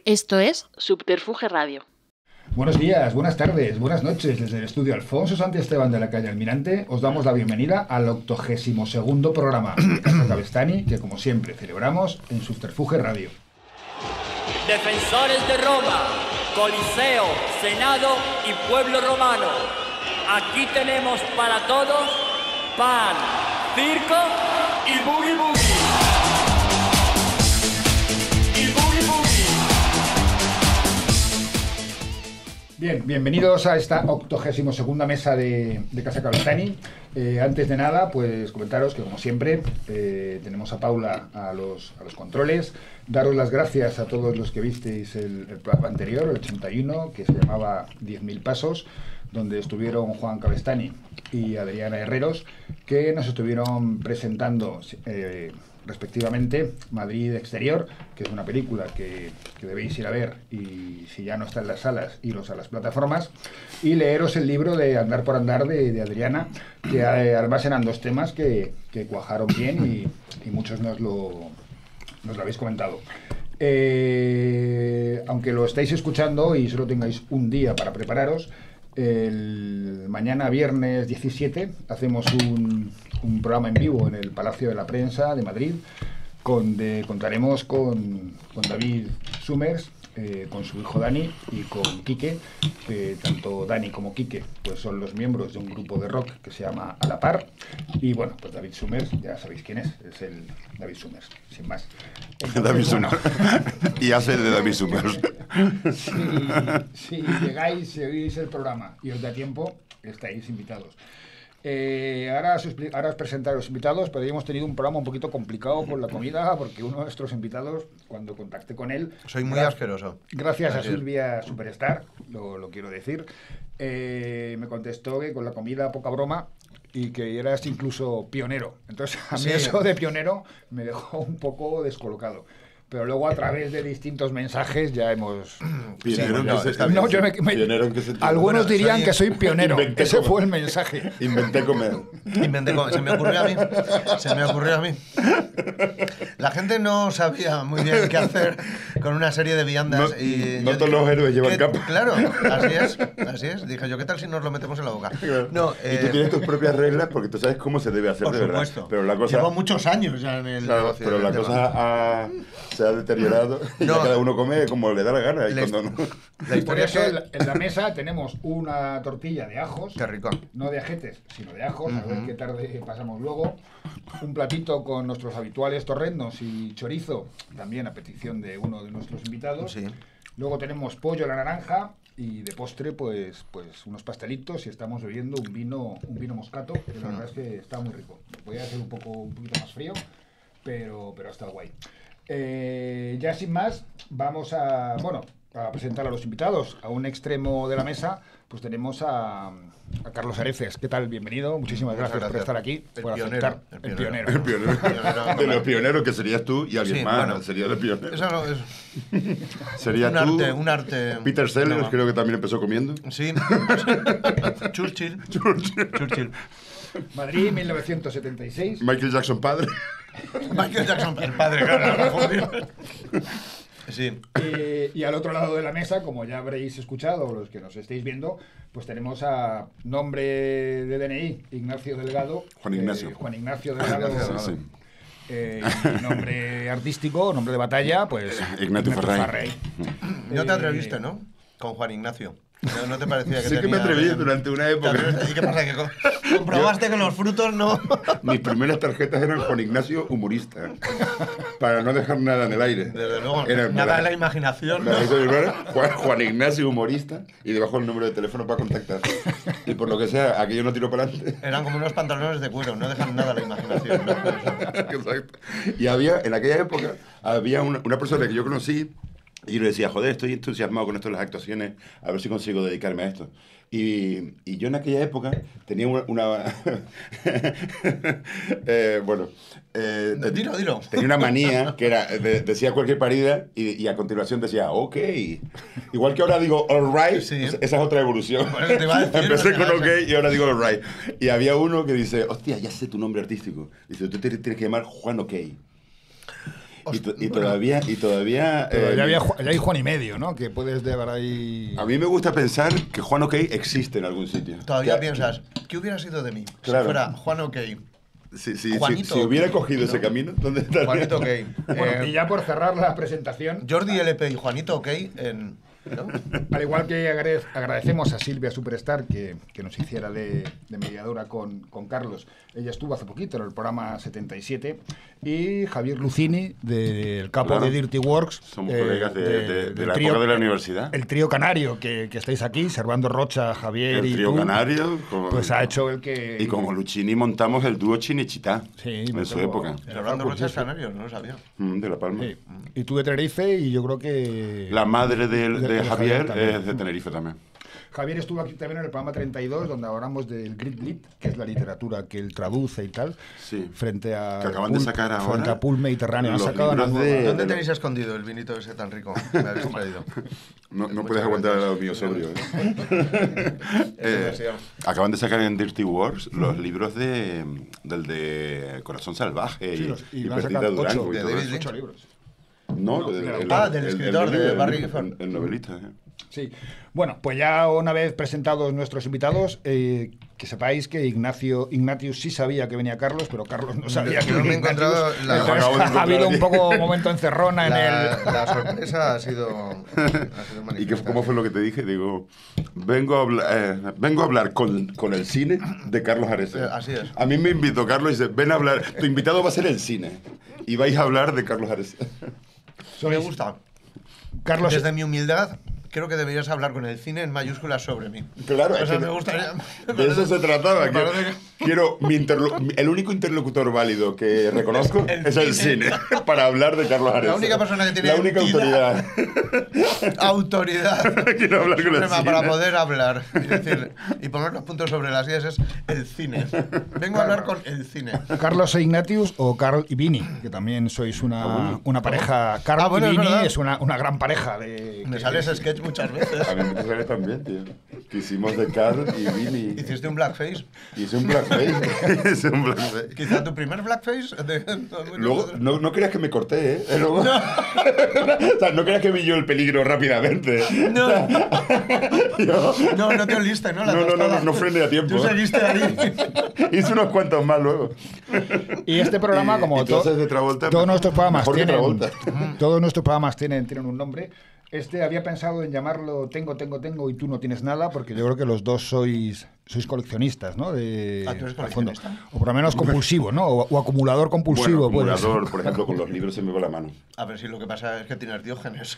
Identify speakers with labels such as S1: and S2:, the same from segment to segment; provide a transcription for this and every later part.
S1: Esto es Subterfuge Radio.
S2: Buenos días, buenas tardes, buenas noches. Desde el estudio Alfonso Santi Esteban de la calle Almirante os damos la bienvenida al 82º programa de Casa Cabestany, que como siempre celebramos en Subterfuge Radio.
S3: Defensores de Roma, Coliseo, Senado y pueblo romano. Aquí tenemos para todos pan, circo y boogie boogie.
S2: Bien, bienvenidos a esta 82ª mesa de Casa Cabestany. Antes de nada, pues comentaros que como siempre tenemos a Paula a los controles. Daros las gracias a todos los que visteis el programa anterior, el 81, que se llamaba 10.000 pasos, donde estuvieron Juan Cabestany y Adriana Herreros, que nos estuvieron presentando respectivamente Madrid Exterior, que es una película que debéis ir a ver, y si ya no está en las salas, iros a las plataformas, y leeros el libro de Andar por Andar de Adriana, que además eran dos temas que cuajaron bien y muchos nos lo habéis comentado. Aunque lo estáis escuchando y solo tengáis un día para prepararos, mañana viernes 17 hacemos un programa en vivo en el Palacio de la Prensa de Madrid, donde contaremos con David Summers, con su hijo Dani y con Quique. Tanto Dani como Quique pues son los miembros de un grupo de rock que se llama A la Par, y bueno, pues David Summers, ya sabéis quién es el David Summers, sin más. Entonces,
S4: David Summers. Y hace de David Summers.
S2: Si llegáis, si oís el programa y os da tiempo, estáis invitados. Ahora os presentaré a los invitados, pero hemos tenido un programa un poquito complicado con la comida, porque uno de nuestros invitados, cuando contacté con él...
S5: Soy muy asqueroso.
S2: Gracias a Silvia Superstar, lo quiero decir, me contestó que con la comida poca broma y que eras incluso pionero. Entonces a mí eso de pionero me dejó un poco descolocado. Pero luego a través de distintos mensajes ya hemos...
S4: Pionero,
S2: algunos dirían que soy pionero. Ese fue el mensaje.
S4: Inventé comer.
S5: Se me ocurrió a mí. La gente no sabía muy bien qué hacer con una serie de viandas.
S4: No todos los héroes llevan capa.
S5: Claro, así es. Dije yo, ¿qué tal si nos lo metemos en la boca? No,
S4: y tú tienes tus propias reglas porque tú sabes cómo se debe hacer,
S5: por
S4: de verdad.
S5: Supuesto.
S4: Pero la cosa...
S5: Llevo muchos años ya en el negocio.
S4: Pero la cosa se ha deteriorado y ya cada uno come como le da la gana.
S2: La historia es que en la mesa tenemos una tortilla de ajos.
S5: Qué rico.
S2: No de ajetes, sino de ajos. A ver qué tarde pasamos luego. Un platito con nuestros habituales torrendos y chorizo, también a petición de uno de nuestros invitados. Sí. Luego tenemos pollo a la naranja y de postre pues unos pastelitos, y estamos bebiendo un vino moscato, que la verdad es que está muy rico. Podría ser un poquito más frío, pero está guay. Ya sin más, vamos a presentar a los invitados. A un extremo de la mesa pues tenemos a Carlos Areces. ¿Qué tal? Bienvenido. Muchísimas gracias por estar aquí.
S5: El
S2: pionero.
S4: De los pioneros, que serías tú y alguien más. Bueno, sería el pionero.
S5: Eso no es...
S4: Sería
S5: un arte.
S4: Peter Sellers, creo que también empezó comiendo.
S5: Sí. Churchill.
S2: Madrid, 1976.
S4: Michael Jackson padre.
S5: Michael Jackson el padre, claro. Sí.
S2: Y al otro lado de la mesa, como ya habréis escuchado, los que nos estéis viendo, pues tenemos a nombre de DNI, Ignacio Delgado.
S4: Juan Ignacio
S2: Delgado. Sí. Y nombre artístico, nombre de batalla, pues
S4: Ignacio Farray.
S5: No te atreviste, ¿no? Con Juan Ignacio. ¿No te parecía que
S4: sí, que me atreví durante una época.
S5: ¿Y qué pasa? ¿Que comprobaste que los frutos no...?
S4: Mis primeras tarjetas eran Juan Ignacio humorista, para no dejar nada en el aire.
S5: Desde luego, nada de la imaginación.
S4: Juan Ignacio humorista, y debajo el número de teléfono para contactar. Y por lo que sea, aquello no tiró para adelante.
S5: Eran como unos pantalones de cuero, no dejan nada a la imaginación, ¿no?
S4: Exacto. Y en aquella época, había una persona que yo conocí. Y le decía, joder, estoy entusiasmado con esto de las actuaciones, a ver si consigo dedicarme a esto. Y yo en aquella época tenía una
S5: Dilo.
S4: Tenía una manía que era, decía cualquier parida y a continuación decía, ok. Igual que ahora digo, all right, sí. Esa es otra evolución. Empecé con ok y ahora digo all right. Y había uno que dice, hostia, ya sé tu nombre artístico. Dice, tú tienes que llamar Juan OK. Y todavía
S2: Todavía hay Juan y medio, ¿no? Que puedes llevar ahí...
S4: A mí me gusta pensar que Juan OK existe en algún sitio.
S5: Todavía piensas, ¿qué hubiera sido de mí
S4: Claro.
S5: si fuera Juan OK?
S4: Si
S5: Juanito
S4: hubiera
S5: OK,
S4: cogido
S5: ¿no?
S4: ese camino, ¿dónde estaría?
S5: Juanito OK.
S2: Bueno, y ya por cerrar la presentación,
S5: Jordi LP y Juanito OK en... ¿no?
S2: al igual que agradecemos a Silvia Superstar que nos hiciera de mediadora con Carlos. Ella estuvo hace poquito en el programa 77. Y Javier Lucini, del capo
S4: Claro.
S2: de Dirty Works.
S4: Somos colegas de
S2: del
S4: la
S2: trío-
S4: época de la universidad.
S2: El trío canario que estáis aquí, Servando Rocha, Javier
S4: El
S2: y
S4: trío
S2: tú,
S4: canario.
S2: pues ha hecho el que...
S4: Y con Lucchini montamos el dúo Chinichitá.
S2: Sí,
S4: en
S2: me
S4: su
S2: tengo-
S4: época.
S5: Hablando de Rochas Canarios, no lo sabía.
S4: De La Palma.
S2: Sí. Y tú de Tenerife, y yo creo que...
S4: La madre de Javier
S2: también.
S4: es de Tenerife también.
S2: Javier estuvo aquí también en el programa 32, donde hablamos del Greek Lit, que es la literatura que él traduce y tal,
S4: Sí.
S2: frente a...
S4: Que acaban de sacar ahora
S2: frente a Pool Mediterráneo. Han
S4: los
S2: sacado una
S4: libros
S2: nueva-
S4: de-
S5: ¿Dónde tenéis escondido el vinito ese tan rico que me habéis traído?
S4: No puedes aguantar al lado mío sobrio. Acaban de sacar en Dirty Wars los libros del de Corazón Salvaje
S2: Sí,
S4: y
S2: van a
S4: Perdida
S2: sacar
S4: Durango y
S5: de
S4: todo
S5: David
S4: eso.
S5: Lynch.
S2: 8 libros.
S4: No,
S5: del escritor de Barry Gifford.
S4: El novelista.
S2: Sí. Bueno, pues ya una vez presentados nuestros invitados, que sepáis que Ignatius sí sabía que venía Carlos, pero Carlos no sabía que
S5: No me he
S2: venía
S5: encontrado
S2: Ignatius.
S5: la-
S2: Entonces,
S4: Acabo de encontrar
S2: ha habido un
S4: aquí.
S2: poco momento encerrona en el...
S5: La sorpresa ha sido
S4: ¿Y
S5: manifiesta.
S4: cómo fue lo que te dije? Digo, vengo a hablar con el cine de Carlos Ares.
S5: Así es.
S4: A mí me invitó Carlos y dice, ven a hablar, tu invitado va a ser el cine. Y vais a hablar de Carlos Ares.
S5: Me gusta.
S2: Carlos,
S5: Desde mi humildad, creo que deberías hablar con el cine en mayúsculas sobre mí.
S4: Claro,
S5: O
S4: es
S5: sea,
S4: que
S5: me gustaría...
S4: de eso se trataba.
S5: me parece
S4: Quiero el único interlocutor válido que reconozco es el cine para hablar de Carlos Ares.
S5: La única persona que tiene
S4: la única
S5: entidad.
S4: autoridad.
S5: Autoridad
S4: Quiero hablar con el
S5: suprema
S4: cine.
S5: para poder hablar y poner los puntos sobre las ideas es el cine. Vengo a hablar con el cine.
S2: Carlos e Ignatius o Carl y Vini, que también sois una pareja. Carl
S5: bueno,
S2: y
S5: es
S2: Vini
S5: verdad.
S2: es una gran pareja.
S5: Me sale ese sketch muchas veces.
S4: A mí me sale también, tío. Que hicimos de Carl y Vini.
S5: Hiciste un blackface.
S4: Hice un blackface. Hice un blackface.
S5: Quizá tu primer blackface.
S4: Luego, no creas que me corté, ¿eh? Luego, o sea, no creas que vi yo el peligro rápidamente.
S5: No.
S4: Yo-
S5: No te oliste, ¿no? La tostada.
S4: no frené a tiempo.
S5: Tú seguiste ahí.
S4: Hice unos cuantos más luego.
S2: Y este programa, como
S4: y tú haces de Travolta,
S2: todos nuestros programas
S4: mejor que
S2: tienen,
S4: Travolta.
S2: todos nuestros programas tienen un nombre. Este había pensado en llamarlo Tengo y tú no tienes nada, porque yo creo que los dos sois coleccionistas, ¿no?
S5: ¿tú eres
S2: a fondo.
S5: coleccionista?
S2: O por lo menos compulsivo, ¿no? O acumulador compulsivo.
S4: Bueno,
S2: puede ser.
S4: acumulador, por ejemplo, con los libros se me va la mano.
S5: A ver si lo que pasa es que tienes Diógenes.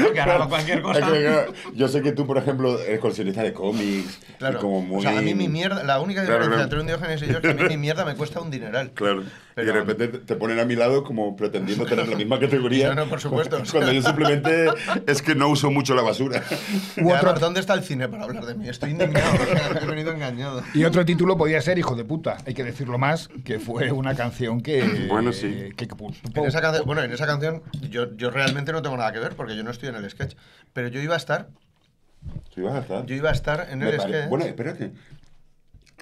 S4: Porque
S5: ahora cualquier cosa.
S4: Yo sé que tú, por ejemplo, eres coleccionista de cómics.
S5: Claro.
S4: Y como muy...
S5: O sea, a mí mi mierda, la única
S4: Claro,
S5: diferencia
S4: claro.
S5: entre un Diógenes y yo es que a mí mi mierda me cuesta un dineral.
S4: Claro.
S5: Pero-
S4: Y de repente te ponen a mi lado como pretendiendo tener la misma categoría.
S5: No, por supuesto.
S4: Cuando yo simplemente es que no uso mucho la basura.
S5: Y además, ¿dónde está el cine para hablar de mí? Estoy indignado, o sea, he venido engañado.
S2: Y otro título podía ser Hijo de puta, hay que decirlo más, que fue una canción que...
S4: Bueno, sí.
S5: En esa canción, bueno, en esa canción yo realmente no tengo nada que ver porque yo no estoy en el sketch, pero yo iba a estar
S4: ¿Tú ibas a estar?
S5: Yo iba a estar en el sketch.
S4: Bueno, espérate.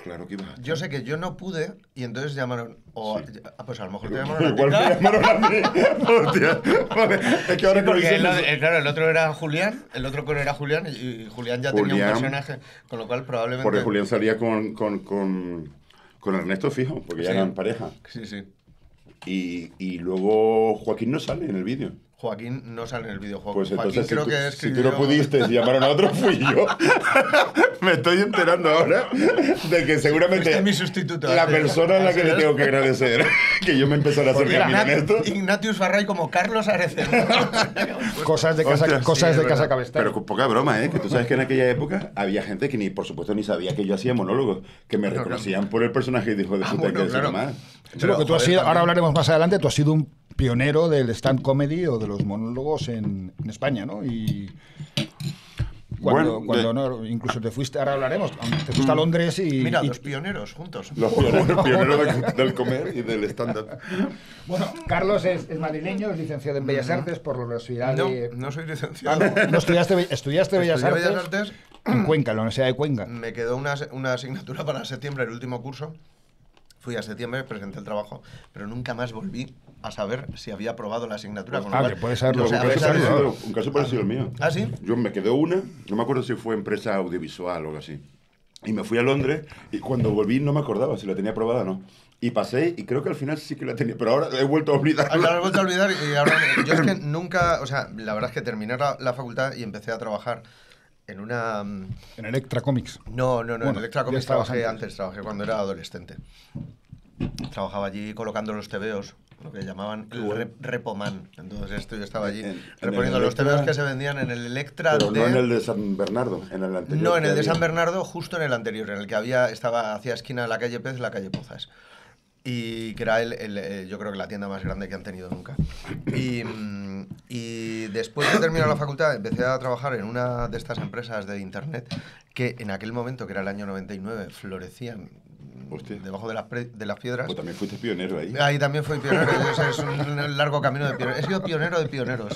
S4: Claro que ibas a estar.
S5: Yo sé que yo no pude y entonces llamaron. Pues a lo mejor te
S4: Pero
S5: llamaron a ti.
S4: igual me llamaron a mí. Hostia. Vale, es que ahora
S5: Sí,
S4: que lo
S5: porque
S4: dices-
S5: claro, el otro era Julián, el otro coro era Julián y Julián ya tenía un
S4: Julián.
S5: personaje, con lo cual probablemente.
S4: Porque Julián salía con Ernesto fijo, porque ya
S5: Sí.
S4: eran pareja.
S5: Sí, sí.
S4: Y luego Joaquín no sale en el vídeo.
S5: Joaquín no sale en el videojuego.
S4: Pues
S5: Joaquín
S4: entonces,
S5: creo
S4: si,
S5: que
S4: tú, si
S5: escribió...
S4: tú no pudiste y llamaron a otro, fui yo. Me estoy enterando ahora de que seguramente
S5: Este es mi sustituto.
S4: la persona a la que le tengo que agradecer que yo me empezara a hacer
S5: Mira,
S4: camino en esto.
S5: Ignatius Farray como Carlos Arecen.
S2: Cosas de casa,
S4: Hostia,
S2: cosas
S5: sí,
S2: de
S5: es
S2: casa
S5: verdad.
S2: Cabestán.
S4: Pero con poca broma, ¿eh? Que tú sabes que en aquella época había gente que ni, por supuesto, ni sabía que yo hacía monólogos, que me reconocían por el personaje y dijo de puta
S5: bueno,
S4: que decir
S5: claro.
S4: más.
S2: Sí, lo que tú has
S5: joder,
S2: sido,
S5: también.
S2: ahora hablaremos más adelante, tú has sido un pionero del stand comedy o de los monólogos en España, ¿no? Y cuando,
S4: Bueno,
S2: no, incluso te fuiste, ahora hablaremos, te fuiste a Londres y...
S5: Mira,
S2: y-
S5: dos pioneros juntos.
S4: Los pioneros del comer y del stand-up.
S2: Bueno, Carlos es madrileño, es licenciado en Bellas Artes por la Universidad
S5: No,
S2: de...
S5: no soy
S2: Ah,
S5: licenciado.
S2: no, estudiaste Bellas
S5: Estudié
S2: Artes,
S5: Bellas Artes.
S2: en Cuenca, en la Universidad de Cuenca.
S5: Me quedó una asignatura para septiembre, el último curso. Fui a septiembre, presenté el trabajo, pero nunca más volví a saber si había aprobado la asignatura. Con lo cual,
S2: que puede ser
S5: no sé, a veces-
S4: Un caso parecido al mío.
S5: ¿Ah, sí?
S4: Yo me quedé una, no me acuerdo si fue empresa audiovisual o algo así. Y me fui a Londres y cuando volví no me acordaba si la tenía aprobada o no. Y pasé y creo que al final sí que la tenía, pero ahora he vuelto a olvidar.
S5: Ahora he vuelto a olvidar y ahora... Yo es que nunca... O sea, la verdad es que terminé la facultad y empecé a trabajar en una...
S2: En Electra Comics.
S5: No,
S2: Bueno,
S5: en Electra
S2: ya
S5: Comics
S2: estabas
S5: trabajé
S2: antes.
S5: trabajé cuando era adolescente. Trabajaba allí colocando los tebeos, lo que llamaban el repoman. Entonces yo estaba allí
S4: En
S5: reponiendo
S4: el
S5: los tebeos
S4: Electra,
S5: que se vendían en el Electra
S4: Pero
S5: de...
S4: no en el de San Bernardo, en el anterior.
S5: No, en
S4: que
S5: el de
S4: había.
S5: San Bernardo, justo en el anterior, en el que hacía esquina de la calle Pez, la calle Pozas. Y que era yo creo que la tienda más grande que han tenido nunca. Y después de terminar la facultad empecé a trabajar en una de estas empresas de internet que en aquel momento, que era el año 99, florecían
S4: Hostia.
S5: debajo de las piedras.
S4: Pues también fuiste pionero ahí.
S5: Ahí también fui pionero, es un largo camino de pioneros. He sido pionero de pioneros.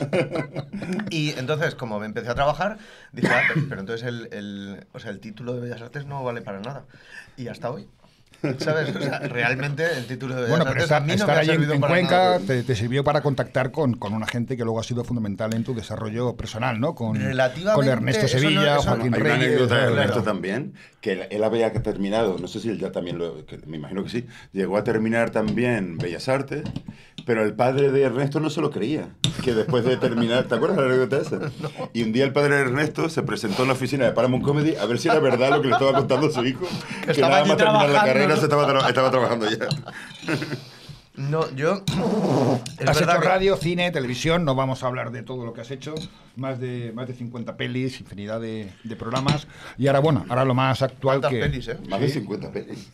S5: Y entonces, como me empecé a trabajar, dije, pero entonces el título de Bellas Artes no vale para nada. Y hasta hoy. ¿Sabes? O sea, realmente el título de Bellas
S2: Bueno, pero
S5: Artes a mí no
S2: estar
S5: me ha
S2: allí
S5: servido
S2: en
S5: para
S2: Cuenca
S5: nada.
S2: te sirvió para contactar con una gente que luego ha sido fundamental en tu desarrollo personal, ¿no? Con Ernesto
S5: eso no-
S2: Sevilla,
S5: eso no-
S2: Joaquín
S4: Hay una
S2: Reyes.
S4: anécdota de
S2: claro.
S4: Ernesto también, que él había terminado, no sé si él ya también me imagino que sí, llegó a terminar también Bellas Artes, pero el padre de Ernesto no se lo creía, que después de terminar, ¿te acuerdas de la anécdota esa? No. Y un día el padre de Ernesto se presentó en la oficina de Paramount Comedy a ver si era verdad lo que le estaba contando a su hijo, que
S5: estaba
S4: nada
S5: allí
S4: más terminar la
S5: trabajando,
S4: carrera
S5: ¿no?
S4: se estaba trabajando ya.
S5: No, yo... Es
S2: Has
S5: verdad
S2: hecho
S5: que-
S2: radio, cine, televisión, no vamos a hablar de todo lo que has hecho, más de 50 pelis, infinidad de programas, y ahora bueno, ahora lo más actual
S5: ¿Cuántas
S2: que...
S5: pelis, eh?
S4: Más de 50 pelis.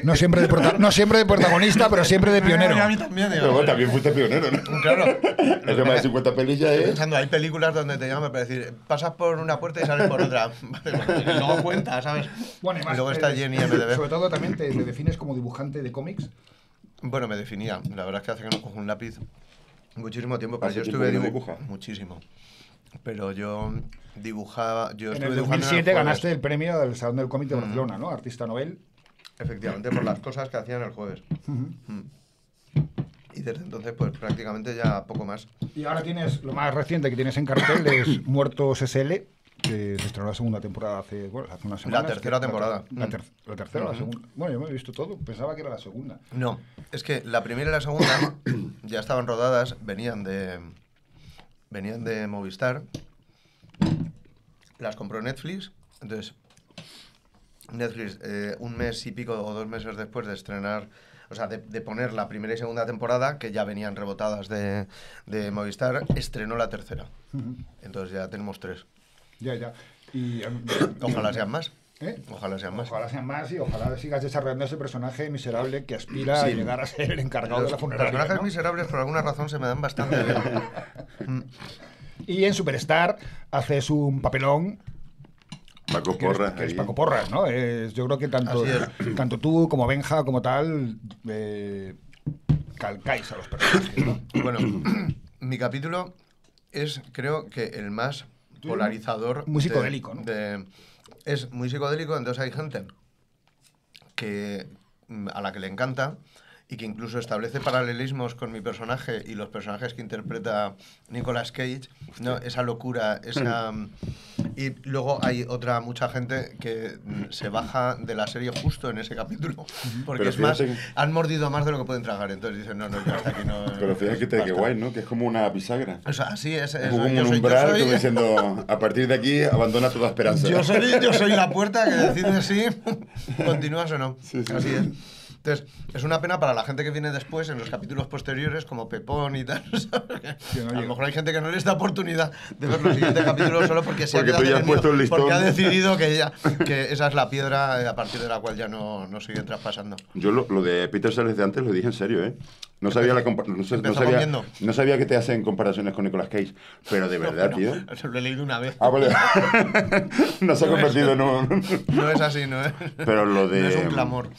S2: No siempre de protagonista, pero siempre de pionero.
S5: A mí también, digo.
S4: Pero bueno, también fuiste pionero, ¿no?
S5: Claro.
S4: Es que más de 50 pelis ya
S5: Estoy
S4: es...
S5: pensando, hay películas donde te llaman para decir, pasas por una puerta y sales por otra. Y luego cuenta, ¿sabes?
S2: Bueno, y más,
S5: luego está Jenny
S2: sobre
S5: MDB.
S2: todo también te defines como dibujante de cómics.
S5: Bueno, me definía. La verdad es que hace que no cojo un lápiz muchísimo tiempo, pero
S4: ¿Hace
S5: yo
S4: tiempo
S5: estuve
S4: que no
S5: dibujando
S4: dibujas?
S5: muchísimo. Pero yo dibujaba... Yo
S2: En
S5: estuve
S2: el
S5: dibujando
S2: 2007
S5: el jueves.
S2: ganaste el premio del Salón del Cómic de Barcelona, ¿no? Artista novel.
S5: Efectivamente, por las cosas que hacían el jueves. Y desde entonces, pues prácticamente ya poco más.
S2: Y ahora tienes, lo más reciente que tienes en cartel es Muertos SL, que se estrenó la segunda temporada hace unas semanas.
S5: La tercera temporada.
S2: La tercera, la segunda. Bueno, yo me he visto todo, pensaba que era la segunda.
S5: No, es que la primera y la segunda ya estaban rodadas, venían de Movistar, las compró Netflix, entonces Netflix un mes y pico o 2 meses después de estrenar, o sea, de poner la primera y segunda temporada, que ya venían rebotadas de Movistar, estrenó la tercera. Entonces ya tenemos 3.
S2: Ya. Y,
S5: Ojalá sean más.
S2: ¿eh?
S5: Ojalá sean más.
S2: Ojalá sean más y ojalá sigas desarrollando ese personaje miserable que aspira a
S5: Sí.
S2: llegar a ser el encargado de
S5: Los
S2: la funeraria.
S5: personajes
S2: ¿no?
S5: miserables por alguna razón se me dan bastante bien.
S2: Y en Superstar haces un papelón.
S4: Paco
S2: Que eres,
S4: Porras.
S2: que eres
S4: ahí.
S2: Paco Porras, ¿no? Yo creo que tanto tú como Benja como tal calcáis a los personajes, ¿no?
S5: Bueno, mi capítulo es, creo que el más polarizador.
S2: Muy psicodélico, ¿no?
S5: Es muy psicodélico, entonces hay gente a la que le encanta y que incluso establece paralelismos con mi personaje y los personajes que interpreta Nicolas Cage, ¿no? Esa locura, esa... Y luego hay mucha gente que se baja de la serie justo en ese capítulo, porque
S4: Pero
S5: es más,
S4: fíjate
S5: han mordido más de lo que pueden tragar, entonces dicen, no, yo hasta aquí no...
S4: Pero fíjate que
S5: basta.
S4: guay, ¿no? Que es como una bisagra.
S5: O sea, así es.
S4: Es como un umbral, como diciendo, a partir de aquí abandona toda esperanza.
S5: Yo soy la puerta que decide si continúas o no.
S4: Sí, sí,
S5: Así
S4: sí.
S5: es. Entonces, es una pena para la gente que viene después, en los capítulos posteriores, como Pepón y tal. ¿Sabes?
S2: Que no
S5: A lo
S2: llega.
S5: mejor hay gente que no les da oportunidad de ver los siguientes capítulos solo porque se
S4: Porque
S5: ha
S4: tú
S5: quedado
S4: ya has puesto el listón.
S5: porque ha decidido que esa es la piedra a partir de la cual ya no sigue traspasando.
S4: Yo lo de Peter Sellers de antes lo dije en serio, ¿eh? No sabía,
S5: Empezó comiendo.
S4: no sabía que te hacen comparaciones con Nicolas Cage, pero de verdad, tío.
S5: Eso lo he leído una vez.
S4: Ah, vale. No se ha convertido en un...
S5: No es así, ¿no?
S4: Pero lo de...
S5: No es un clamor.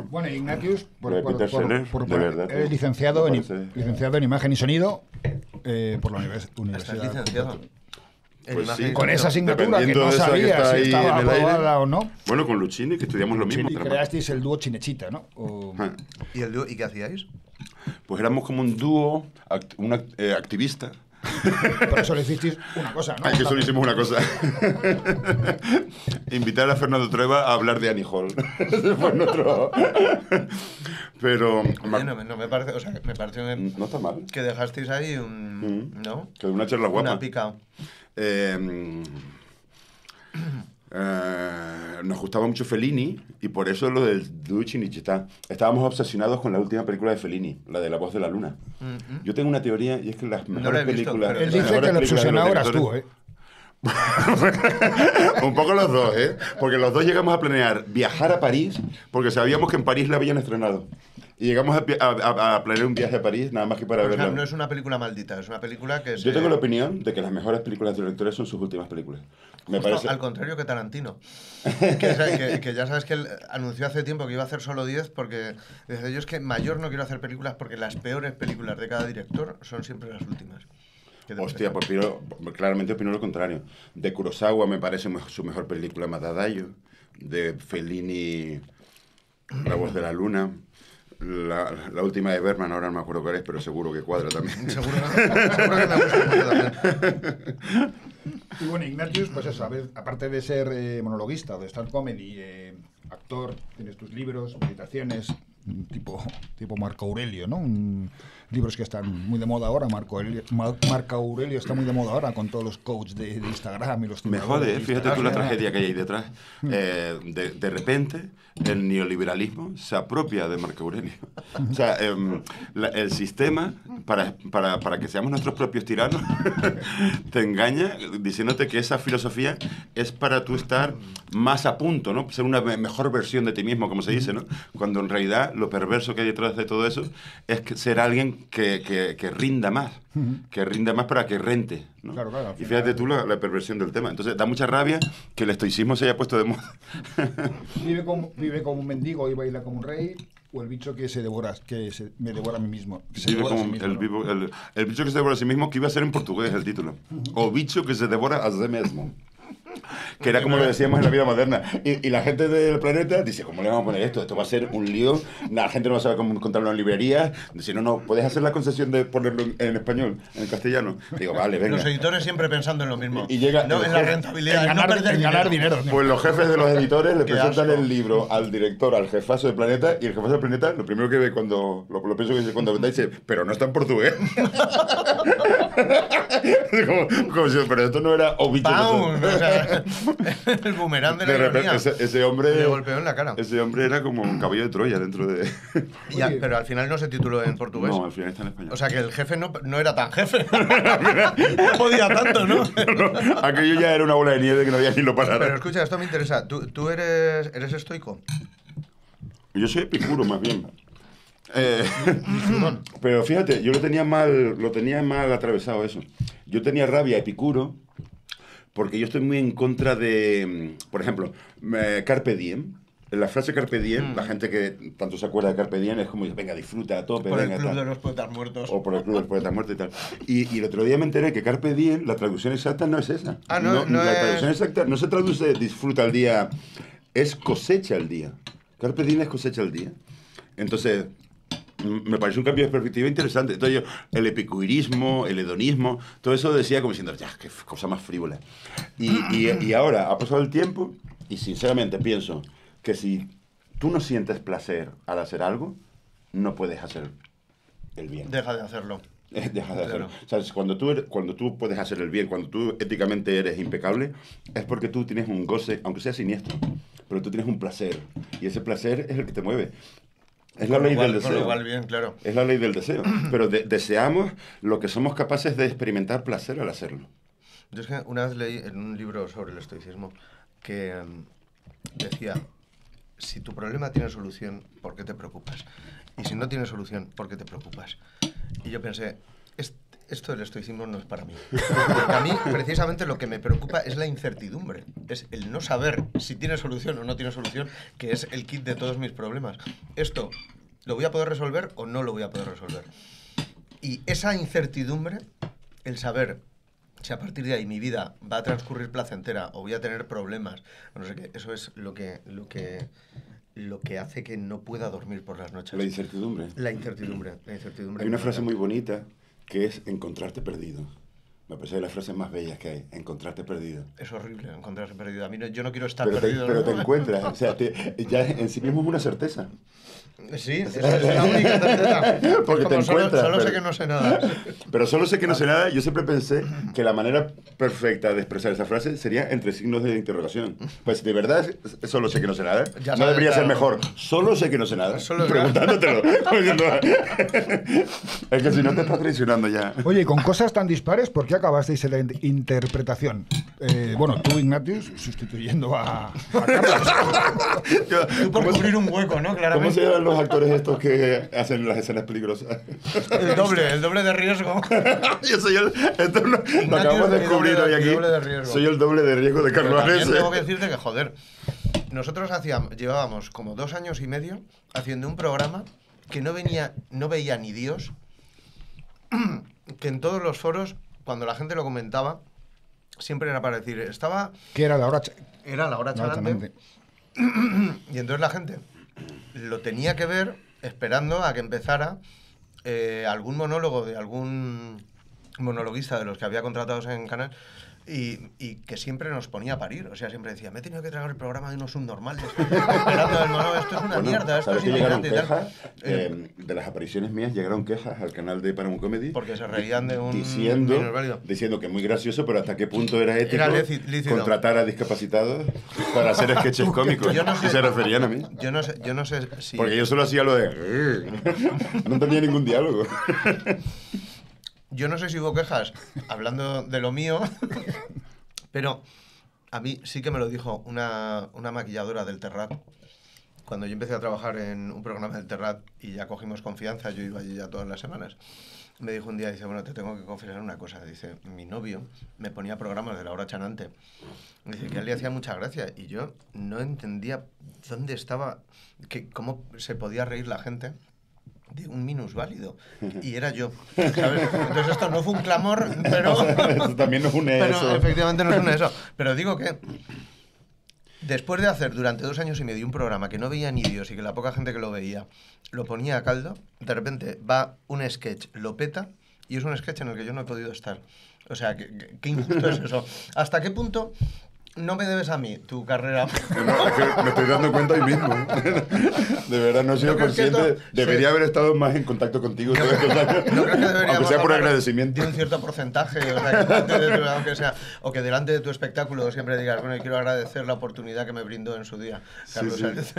S2: Bueno, Ignatius,
S4: Lo de Peter Sellers, de verdad,
S2: eres
S4: tío.
S2: licenciado
S4: Me
S2: en,
S4: parece-
S2: licenciado en imagen y sonido por la Universidad.
S5: ¿Estás licenciado? En
S4: Pues
S5: imagen
S4: sí.
S5: y
S2: Con esa
S5: sonido.
S2: asignatura que
S4: Dependiendo
S2: no
S4: de esa que
S2: sabía
S4: está
S2: si
S4: ahí
S2: estaba
S4: en el aire.
S2: aprobada o no.
S4: Bueno, con Luchini, que estudiamos lo mismo.
S2: Y
S4: pero-
S2: creasteis el dúo Chinechita, ¿no? O-
S4: Ah.
S5: ¿Y qué hacíais?
S4: Pues éramos como un dúo, activista.
S2: Por eso le hicisteis una cosa, ¿no?
S4: Ay, que solo hicimos una cosa. Invitar a Fernando Trueba a hablar de Annie Hall. Ese fue nuestro... Pero...
S5: No me parece, o sea, me pareció
S4: No está mal.
S5: que dejasteis ahí un... ¿No?
S4: Que una charla guapa.
S5: Una pica.
S4: Nos gustaba mucho Fellini y por eso lo del dúo Cinecittà. Estábamos obsesionados con la última película de Fellini, la de La voz de la luna. Yo tengo una teoría y es que las mejores
S5: la he visto,
S4: películas...
S5: pero-
S2: Él
S4: las
S2: dice
S4: mejores
S2: que el
S4: películas de los
S2: obsesionado eras tú,
S4: directores-
S2: ¿eh?
S4: Un poco los dos, ¿eh? Porque los dos llegamos a planear viajar a París porque sabíamos que en París la habían estrenado. Y llegamos a planear un viaje a París nada más que para
S5: O sea,
S4: verla.
S5: no es una película maldita, es una película que
S4: Yo tengo la opinión de que las mejores películas de directores son sus últimas películas. Me
S5: Justo
S4: parece...
S5: al contrario que Tarantino. que ya sabes que él anunció hace tiempo que iba a hacer solo 10 porque dice, yo es que mayor no quiero hacer películas porque las peores películas de cada director son siempre las últimas. ¿Qué te
S4: Hostia,
S5: parece?
S4: pues claramente opino lo contrario. De Kurosawa me parece su mejor película Matadayo. De Fellini, La voz de la luna. La última de Bergman, ahora no me acuerdo cuál es, pero seguro que cuadra también.
S5: Seguro que me gusta mucho también.
S2: Y bueno, Ignatius, pues eso, a ver, aparte de ser monologuista o de stand comedy, actor, tienes tus libros, meditaciones, tipo Marco Aurelio, ¿no? Libros que están muy de moda ahora. Marco Aurelio está muy de moda ahora con todos los coaches de Instagram y los
S4: Me
S2: timadores
S4: jode,
S2: de
S4: fíjate tú la
S2: Instagram.
S4: tragedia que hay ahí detrás. De repente, el neoliberalismo se apropia de Marco Aurelio. O sea, el sistema, para que seamos nuestros propios tiranos, te engaña diciéndote que esa filosofía es para tú estar más a punto, ¿no? Ser una mejor versión de ti mismo, como se dice, ¿no? Cuando en realidad lo perverso que hay detrás de todo eso es ser alguien que rinda más. Que rinda más para que rente, ¿no?
S2: Claro, al
S4: Y
S2: final-
S4: fíjate tú la perversión del tema. Entonces da mucha rabia que el estoicismo se haya puesto de moda.
S2: Vive como un mendigo y baila como un rey, o el bicho que me devora a mí mismo. Que se
S4: Vive
S2: devora a
S4: como
S2: sí mismo, ¿no?
S4: el bicho que se devora a sí mismo, que iba a ser en portugués el título. O bicho que se devora a sí mismo. Que era como lo decíamos en la vida moderna. Y la gente del planeta dice, ¿cómo le vamos a poner esto? Esto va a ser un lío. La gente no va a saber cómo encontrarlo en librerías. Dice, no, puedes hacer la concesión de ponerlo en español, en castellano. Digo, vale, venga.
S5: Los editores siempre pensando en lo mismo.
S4: Y llega
S5: no
S4: el
S5: en la
S4: jefe-
S5: rentabilidad,
S2: En
S5: no perder
S2: ganar dinero. ¿no?
S4: Pues los jefes de los editores le
S5: Qué
S4: presentan
S5: asco.
S4: el libro al director, al jefazo del planeta, y el jefazo del planeta lo primero que ve cuando lo pienso que dice cuando venda dice, pero no está en portugués. como si, pero esto no era o bicho.
S5: ¡Pam! O sea, el boomerang de la
S4: De repente
S5: ironía.
S4: ese hombre
S5: Le golpeó en la cara.
S4: Ese hombre era como un caballo de Troya dentro de...
S5: Pero al final no se tituló en portugués.
S4: No, al final está en español.
S5: O sea que el jefe no era tan jefe. No podía tanto, ¿no?
S4: Aquello ya era una bola de nieve que no había quien lo parara.
S5: Pero escucha, esto me interesa. ¿Tú eres estoico?
S4: Yo soy epicuro, más bien. Pero fíjate, yo lo tenía mal atravesado eso. Yo tenía rabia epicuro porque yo estoy muy en contra de, por ejemplo, Carpe Diem. La frase Carpe Diem, la gente que tanto se acuerda de Carpe Diem es como, venga, disfruta a tope,
S5: Por el
S4: venga,
S5: Club
S4: tal.
S5: de los Poetas Muertos.
S4: O por el Club del Poeta Muerto y tal. Y el otro día me enteré que Carpe Diem, la traducción exacta no es esa.
S5: Ah, no
S4: La
S5: es-
S4: traducción exacta no se traduce disfruta el día, es cosecha el día. Carpe Diem es cosecha el día. Entonces, me pareció un cambio de perspectiva interesante. Entonces yo, el epicurismo, el hedonismo, todo eso decía como diciendo, ya, qué cosa más frívola. Y ahora ha pasado el tiempo y sinceramente pienso que si tú no sientes placer al hacer algo, no puedes hacer el bien.
S5: Deja de hacerlo.
S4: Deja de hacerlo.
S5: Claro.
S4: O sea, cuando tú puedes hacer el bien, cuando tú éticamente eres impecable, es porque tú tienes un goce, aunque sea siniestro, pero tú tienes un placer. Y ese placer es el que te mueve. Es la ley del
S5: Con
S4: deseo.
S5: lo cual, bien, claro.
S4: Es la ley del deseo. Pero deseamos lo que somos capaces de experimentar placer al hacerlo.
S5: Yo es que una vez leí en un libro sobre el estoicismo que decía, si tu problema tiene solución, ¿por qué te preocupas? Y si no tiene solución, ¿por qué te preocupas? Y yo pensé, esto del estoicismo no es para mí. Porque a mí, precisamente, lo que me preocupa es la incertidumbre. Es el no saber si tiene solución o no tiene solución, que es el kit de todos mis problemas. Esto, ¿lo voy a poder resolver o no lo voy a poder resolver? Y esa incertidumbre, el saber si a partir de ahí mi vida va a transcurrir placentera o voy a tener problemas, o no sé qué, eso es lo que hace que no pueda dormir por las noches.
S4: La incertidumbre.
S5: La incertidumbre.
S4: Hay una frase muy bonita que es encontrarte perdido. Me parece de las frases más bellas que hay, encontrarte perdido.
S5: Es horrible encontrarse perdido. A mí yo no quiero estar
S4: Pero
S5: perdido.
S4: pero
S5: ¿no?
S4: te encuentras, o sea, ya en sí mismo es una certeza.
S5: Sí, esa es la única certeza.
S4: Porque te encuentras.
S5: Solo sé
S4: pero-
S5: que no sé nada.
S4: Pero solo sé que no sé nada. Yo siempre pensé que la manera perfecta de expresar esa frase sería entre signos de interrogación. Pues de verdad, solo sé que no sé nada.
S5: Ya
S4: No
S5: sabes,
S4: debería ser
S5: claro.
S4: mejor. Solo sé que no sé nada.
S5: Solo-
S4: Preguntándotelo. Es que si no te estás traicionando ya.
S2: Oye, y con cosas tan dispares, ¿por qué acabasteis en la interpretación? Bueno, tú, Ignatius, sustituyendo a Carlos.
S5: Tú por cubrir un hueco, ¿no?
S4: ¿Cómo
S5: Claramente.
S4: se llaman los actores estos que hacen las escenas peligrosas?
S5: El doble de riesgo.
S4: Yo soy el... Esto lo acabamos de
S5: el doble
S4: descubrir
S5: de-
S4: hoy aquí.
S5: el doble de riesgo.
S4: Soy el doble de riesgo de
S5: Pero
S4: Carlos
S5: también
S4: Arese.
S5: tengo que decirte que, joder, nosotros llevábamos como 2 años y medio haciendo un programa que no veía ni Dios, que en todos los foros, cuando la gente lo comentaba, siempre era para decir,
S2: Que era la hora...
S5: era la hora chanante, y entonces la gente lo tenía que ver esperando a que empezara algún monólogo de algún monologuista de los que había contratados en Canal y que siempre nos ponía a parir. O sea, siempre decía, me he tenido que tragar el programa de unos subnormales esperando el monólogo, esto es una
S4: Bueno,
S5: mierda, esto
S4: ¿sabes
S5: es
S4: que llegaron
S5: indignante y tal.
S4: quejas? De las apariciones mías llegaron quejas al canal de Paramount Comedy.
S5: Porque se reían de un
S4: diciendo,
S5: minusválido.
S4: diciendo que es muy gracioso, pero hasta qué punto era ético
S5: Era lícito.
S4: contratar a discapacitados para hacer sketches cómicos.
S5: Yo no sé-
S4: Y se referían a mí.
S5: Yo no sé si...
S4: Porque yo solo hacía lo de... No tenía ningún diálogo.
S5: Yo no sé si hubo quejas hablando de lo mío, pero a mí sí que me lo dijo una maquilladora del Terrat. Cuando yo empecé a trabajar en un programa del Terrat y ya cogimos confianza, yo iba allí ya todas las semanas, me dijo un día, dice, bueno, te tengo que confesar una cosa. Dice, mi novio me ponía programas de La Hora Chanante. Dice que a él le hacía mucha gracia y yo no entendía dónde estaba, cómo se podía reír la gente de un minusválido. Y era yo, ¿sabes? Entonces esto no fue un clamor, pero...
S4: Eso también nos une
S5: pero
S4: eso.
S5: efectivamente no es una eso. Pero digo que después de hacer durante 2 años y medio un programa que no veía ni Dios y que la poca gente que lo veía lo ponía a caldo, de repente va un sketch, lo peta, y es un sketch en el que yo no he podido estar. O sea, qué injusto es eso. ¿Hasta qué punto no me debes a mí tu carrera?
S4: No, es que me estoy dando cuenta hoy mismo. De verdad, no he sido
S5: ¿No crees que
S4: consciente.
S5: esto
S4: Debería haber estado más en contacto contigo todos estos años.
S5: ¿No crees que deberíamos
S4: Aunque sea por
S5: hablar
S4: agradecimiento.
S5: de un cierto porcentaje? O sea, que delante de aunque sea, o que delante de tu espectáculo siempre digas, bueno, y quiero agradecer la oportunidad que me brindó en su día Carlos Sáenz.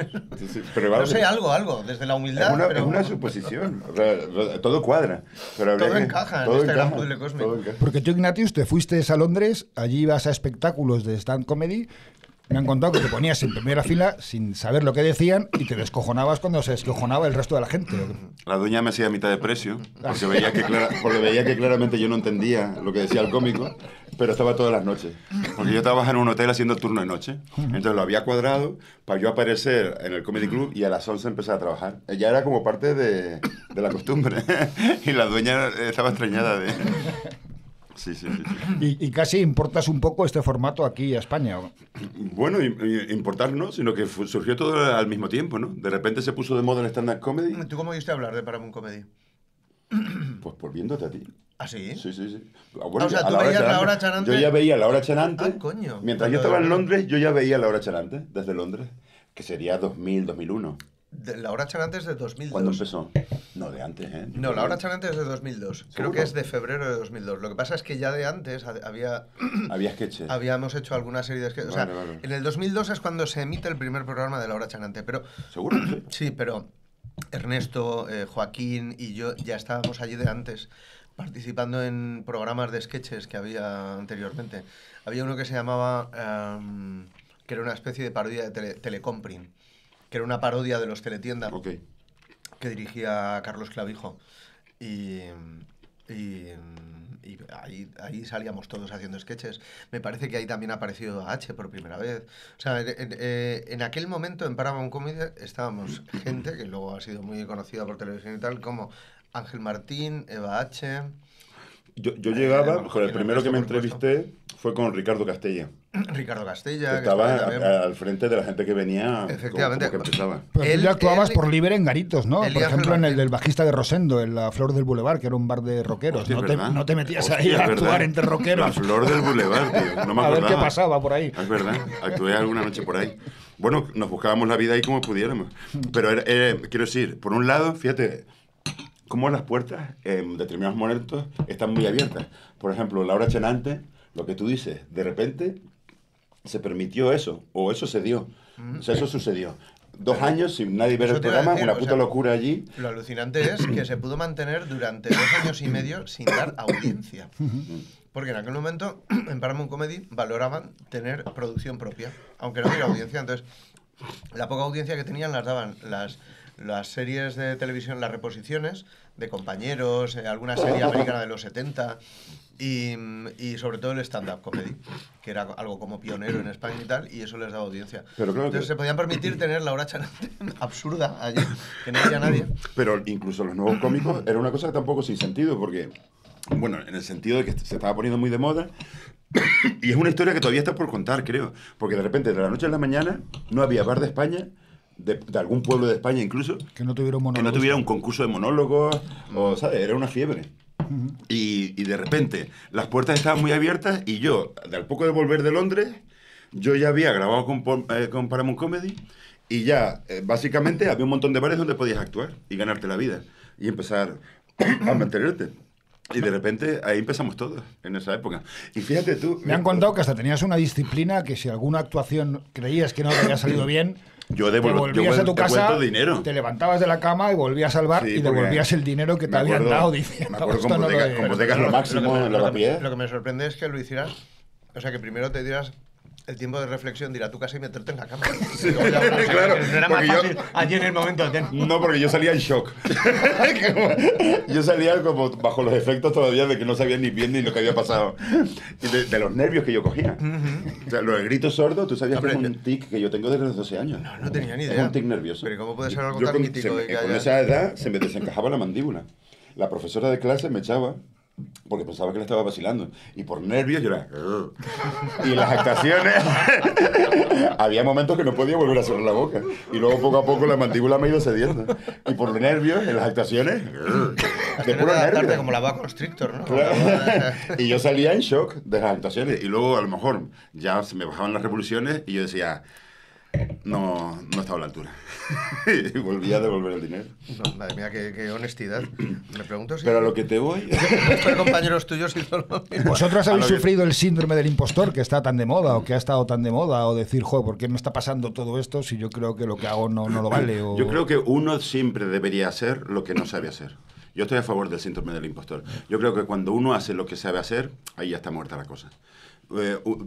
S4: Sí, pero
S5: No
S4: vamos,
S5: sé, algo, desde la humildad.
S4: es una suposición. O sea, todo cuadra. Pero habría
S5: Todo
S4: que-
S5: encaja en
S4: todo
S5: este gran
S4: encaja,
S5: puzzle cósmico.
S4: todo encaja.
S2: Porque tú, Ignatius, te fuiste a Londres, allí ibas a espectáculos de stand comedy. Me han contado que te ponías en primera fila sin saber lo que decían y te descojonabas cuando se descojonaba el resto de la gente.
S4: La dueña me hacía mitad de precio, porque veía que claramente yo no entendía lo que decía el cómico, pero estaba todas las noches. Porque yo trabajaba en un hotel haciendo turno de noche. Entonces lo había cuadrado para yo aparecer en el Comedy Club y a las 11 empezar a trabajar. Ya era como parte de la costumbre. Y la dueña estaba extrañada de... Sí.
S2: Y casi importas un poco este formato aquí a España.
S4: Bueno, importar no, sino que surgió todo al mismo tiempo, ¿no? De repente se puso de moda el stand-up comedy,
S5: ¿Tú cómo oíste hablar de Paramount Comedy?
S4: pues por viéndote a ti.
S5: ¿Ah, sí?
S4: Sí.
S5: O sea,
S4: a
S5: ¿tú veías La Hora Chanante?
S4: Yo ya veía La Hora Chanante.
S5: Ah, coño.
S4: Mientras yo estaba en Londres, yo ya veía La Hora Chanante, desde Londres, que sería 2000, 2001.
S5: La Hora Chanante es de 2002.
S4: ¿Cuándo empezó? No, de antes, ¿eh?
S5: No, La Hora Chanante es de 2002. Creo que es de febrero de 2002. Lo que pasa es que ya de antes
S4: Había sketches.
S5: habíamos hecho alguna serie de sketches. O sea,
S4: Vale.
S5: en el 2002 es cuando se emite el primer programa de La Hora Chanante. Pero
S4: ¿Seguro? Sí.
S5: sí, pero Ernesto, Joaquín y yo ya estábamos allí de antes participando en programas de sketches que había anteriormente. Había uno que se llamaba, que era una especie de parodia de Telecomprin, que era una parodia de los Teletienda,
S4: Ok.
S5: que dirigía Carlos Clavijo. Y ahí salíamos todos haciendo sketches. Me parece que ahí también ha aparecido H por primera vez. O sea, en aquel momento en Paramount Comedy estábamos gente que luego ha sido muy conocida por televisión y tal, como Ángel Martín, Eva H.
S4: Yo llegaba,
S5: mejor
S4: con el
S5: guionista,
S4: primero que me
S5: por supuesto.
S4: entrevisté fue con Ricardo Castella.
S5: Ricardo Castella, que
S4: Estaba
S5: también.
S4: al frente de la gente que venía,
S5: Efectivamente.
S4: como que empezaba.
S2: Pero tú ya actuabas
S5: él-
S2: por libre en garitos, ¿no?
S5: él y
S2: Por
S5: Ángel
S2: ejemplo, en el
S5: Martín.
S2: del bajista de Rosendo, en la Flor del Boulevard, que era un bar de rockeros.
S4: Hostia,
S2: No
S4: es
S2: te,
S4: verdad.
S2: no te metías
S4: Hostia,
S2: ahí a
S4: es
S2: actuar
S4: verdad.
S2: entre
S4: La
S2: rockeros.
S4: Flor del Boulevard, tío. No me
S2: A ver
S4: acordaba.
S2: qué pasaba por ahí.
S4: Es verdad, actué alguna noche por ahí. Bueno, nos buscábamos la vida ahí como pudiéramos. Pero quiero decir, por un lado, fíjate, cómo las puertas en determinados momentos están muy abiertas. Por ejemplo, la hora chenante, lo que tú dices, de repente se permitió eso, o eso se dio. O sea, eso sucedió. 2 años sin nadie ver
S5: Eso
S4: el
S5: te iba a
S4: programa,
S5: decir,
S4: una
S5: o
S4: puta
S5: sea,
S4: locura allí.
S5: Lo alucinante es que se pudo mantener durante 2 años y medio sin dar audiencia. Porque en aquel momento, en Paramount Comedy, valoraban tener producción propia, aunque no hubiera audiencia. Entonces, la poca audiencia que tenían las daban las series de televisión, las reposiciones de Compañeros, alguna serie americana de los 70 y sobre todo el stand-up comedy, que era algo como pionero en España y tal, y eso les daba audiencia.
S4: Pero claro
S5: Entonces
S4: que-
S5: se podían permitir tener la hora chanante absurda allí, que no había nadie.
S4: Pero incluso los nuevos cómicos era una cosa tampoco sin sentido, porque, bueno, en el sentido de que se estaba poniendo muy de moda, y es una historia que todavía está por contar, creo, porque de repente, de la noche a la mañana, no había bar de España, de algún pueblo de España incluso,
S2: Que no tuvieron
S4: que
S2: monólogos.
S4: no tuviera un concurso de monólogos, o, ¿sabes? Era una fiebre. Y de repente, las puertas estaban muy abiertas, y yo, al poco de volver de Londres, yo ya había grabado con Paramount Comedy, y ya, básicamente, había un montón de bares donde podías actuar y ganarte la vida, y empezar a mantenerte. Y de repente, ahí empezamos todos, en esa época. Y fíjate tú...
S2: Me han contado que hasta tenías una disciplina que si alguna actuación creías que no te había salido bien,
S4: Yo
S2: te
S4: devuelvo,
S2: volvías a tu casa,
S4: devuelto dinero.
S2: te levantabas de la cama y volvías al bar
S4: Sí,
S2: y
S4: porque
S2: devolvías el dinero que te
S4: me
S2: habían
S4: acuerdo-
S2: dado
S4: me
S2: diciendo
S4: acuerdo
S2: esto
S4: con
S2: no lo
S4: bodegas-
S2: he-
S4: con bodegas lo máximo en Lavapiés.
S5: Lo que me sorprende es que lo hicieras, o sea, que primero te dieras el tiempo de reflexión de ir a tu casa y meterte en la cama.
S4: claro,
S5: No era más
S4: porque yo-
S5: fácil allí en el momento.
S4: No, porque yo salía en shock. Yo salía como bajo los efectos todavía de que no sabía ni bien ni lo que había pasado. Y de los nervios que yo cogía. O sea, los gritos sordos, tú sabías que es
S5: Hombre,
S4: un tic que yo tengo desde los 12 años.
S5: No tenía ni
S4: Es
S5: idea.
S4: un tic nervioso.
S5: Pero ¿cómo puede ser algo
S4: Yo
S5: tan
S4: con,
S5: mítico? de que
S4: con
S5: haya-
S4: esa edad se me desencajaba la mandíbula. La profesora de clase me echaba porque pensaba que le estaba vacilando. Y por nervios yo era... Y en las actuaciones había momentos que no podía volver a cerrar la boca. Y luego poco a poco la mandíbula me ha ido cediendo. Y por los nervios en las actuaciones...
S5: Has
S4: De
S5: tenido
S4: puro
S5: que adaptarte
S4: nervio.
S5: como la boa constrictor, ¿no?
S4: Claro. Y yo salía en shock de las actuaciones. Y luego a lo mejor ya se me bajaban las revoluciones y yo decía... No estaba a la altura. Y volvía a devolver el dinero.
S5: No, madre mía, qué honestidad. Me pregunto si
S4: Pero a lo que te voy...
S5: estos compañeros tuyos hizo lo mismo.
S2: ¿Vosotros habéis
S4: A lo que-
S2: sufrido el síndrome del impostor que está tan de moda o que ha estado tan de moda? O decir, joder, ¿por qué me está pasando todo esto si yo creo que lo que hago no lo vale? O...
S4: Yo creo que uno siempre debería hacer lo que no sabe hacer. Yo estoy a favor del síndrome del impostor. Yo creo que cuando uno hace lo que sabe hacer, ahí ya está muerta la cosa.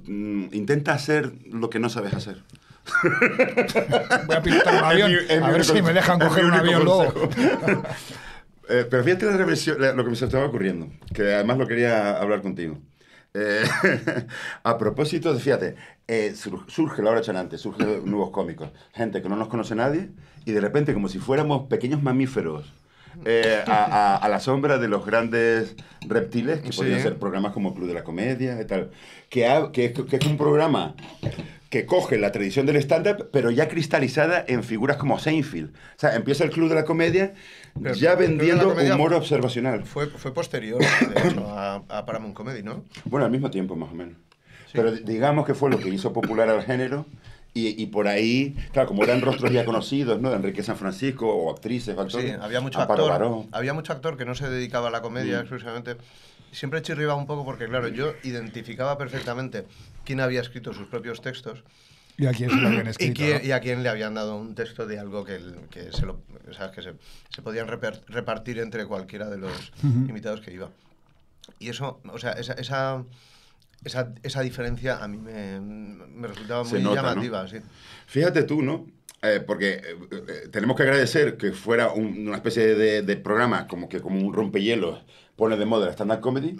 S4: Intenta hacer lo que no sabes hacer.
S2: Voy a pilotar un avión,
S4: Es mi
S2: a ver si
S4: único-
S2: me dejan
S4: es
S2: coger
S4: mi
S2: un
S4: único
S2: avión luego.
S4: consejo. Pero fíjate lo que me se estaba ocurriendo, que además lo quería hablar contigo. A propósito de, fíjate, surge la hora chanante, surgen nuevos cómicos, gente que no nos conoce nadie, y de repente, como si fuéramos pequeños mamíferos, a la sombra de los grandes reptiles, que
S5: Sí.
S4: podrían ser programas como Club de la Comedia y tal, que es un programa que coge la tradición del stand-up, pero ya cristalizada en figuras como Seinfeld. O sea, empieza el Club de la Comedia
S5: Pero
S4: ya
S5: el Club de la
S4: vendiendo
S5: Comedia
S4: humor observacional.
S5: Fue posterior, de hecho, a Paramount Comedy, ¿no?
S4: Bueno, al mismo tiempo, más o menos. Pero digamos que fue lo que hizo popular al género. Y por ahí, claro, como eran rostros ya conocidos, ¿no? Enrique San Francisco, o actrices, o actores.
S5: Sí, había mucho
S4: Amparo
S5: actor.
S4: Baró.
S5: Había mucho actor que no se dedicaba a la comedia exclusivamente. Siempre chirriaba un poco porque, claro, yo identificaba perfectamente quién había escrito sus propios textos
S2: ¿Y a quién se lo habían escrito?
S5: y a quién le habían dado un texto de algo que se podían repartir entre cualquiera de los invitados que iba. Y eso, o sea, esa diferencia a mí me resultaba
S4: Se
S5: muy
S4: nota, ¿no?
S5: llamativa, sí.
S4: Fíjate tú, ¿no? Porque tenemos que agradecer que fuera una especie de programa como un rompehielos pone de moda el stand-up comedy,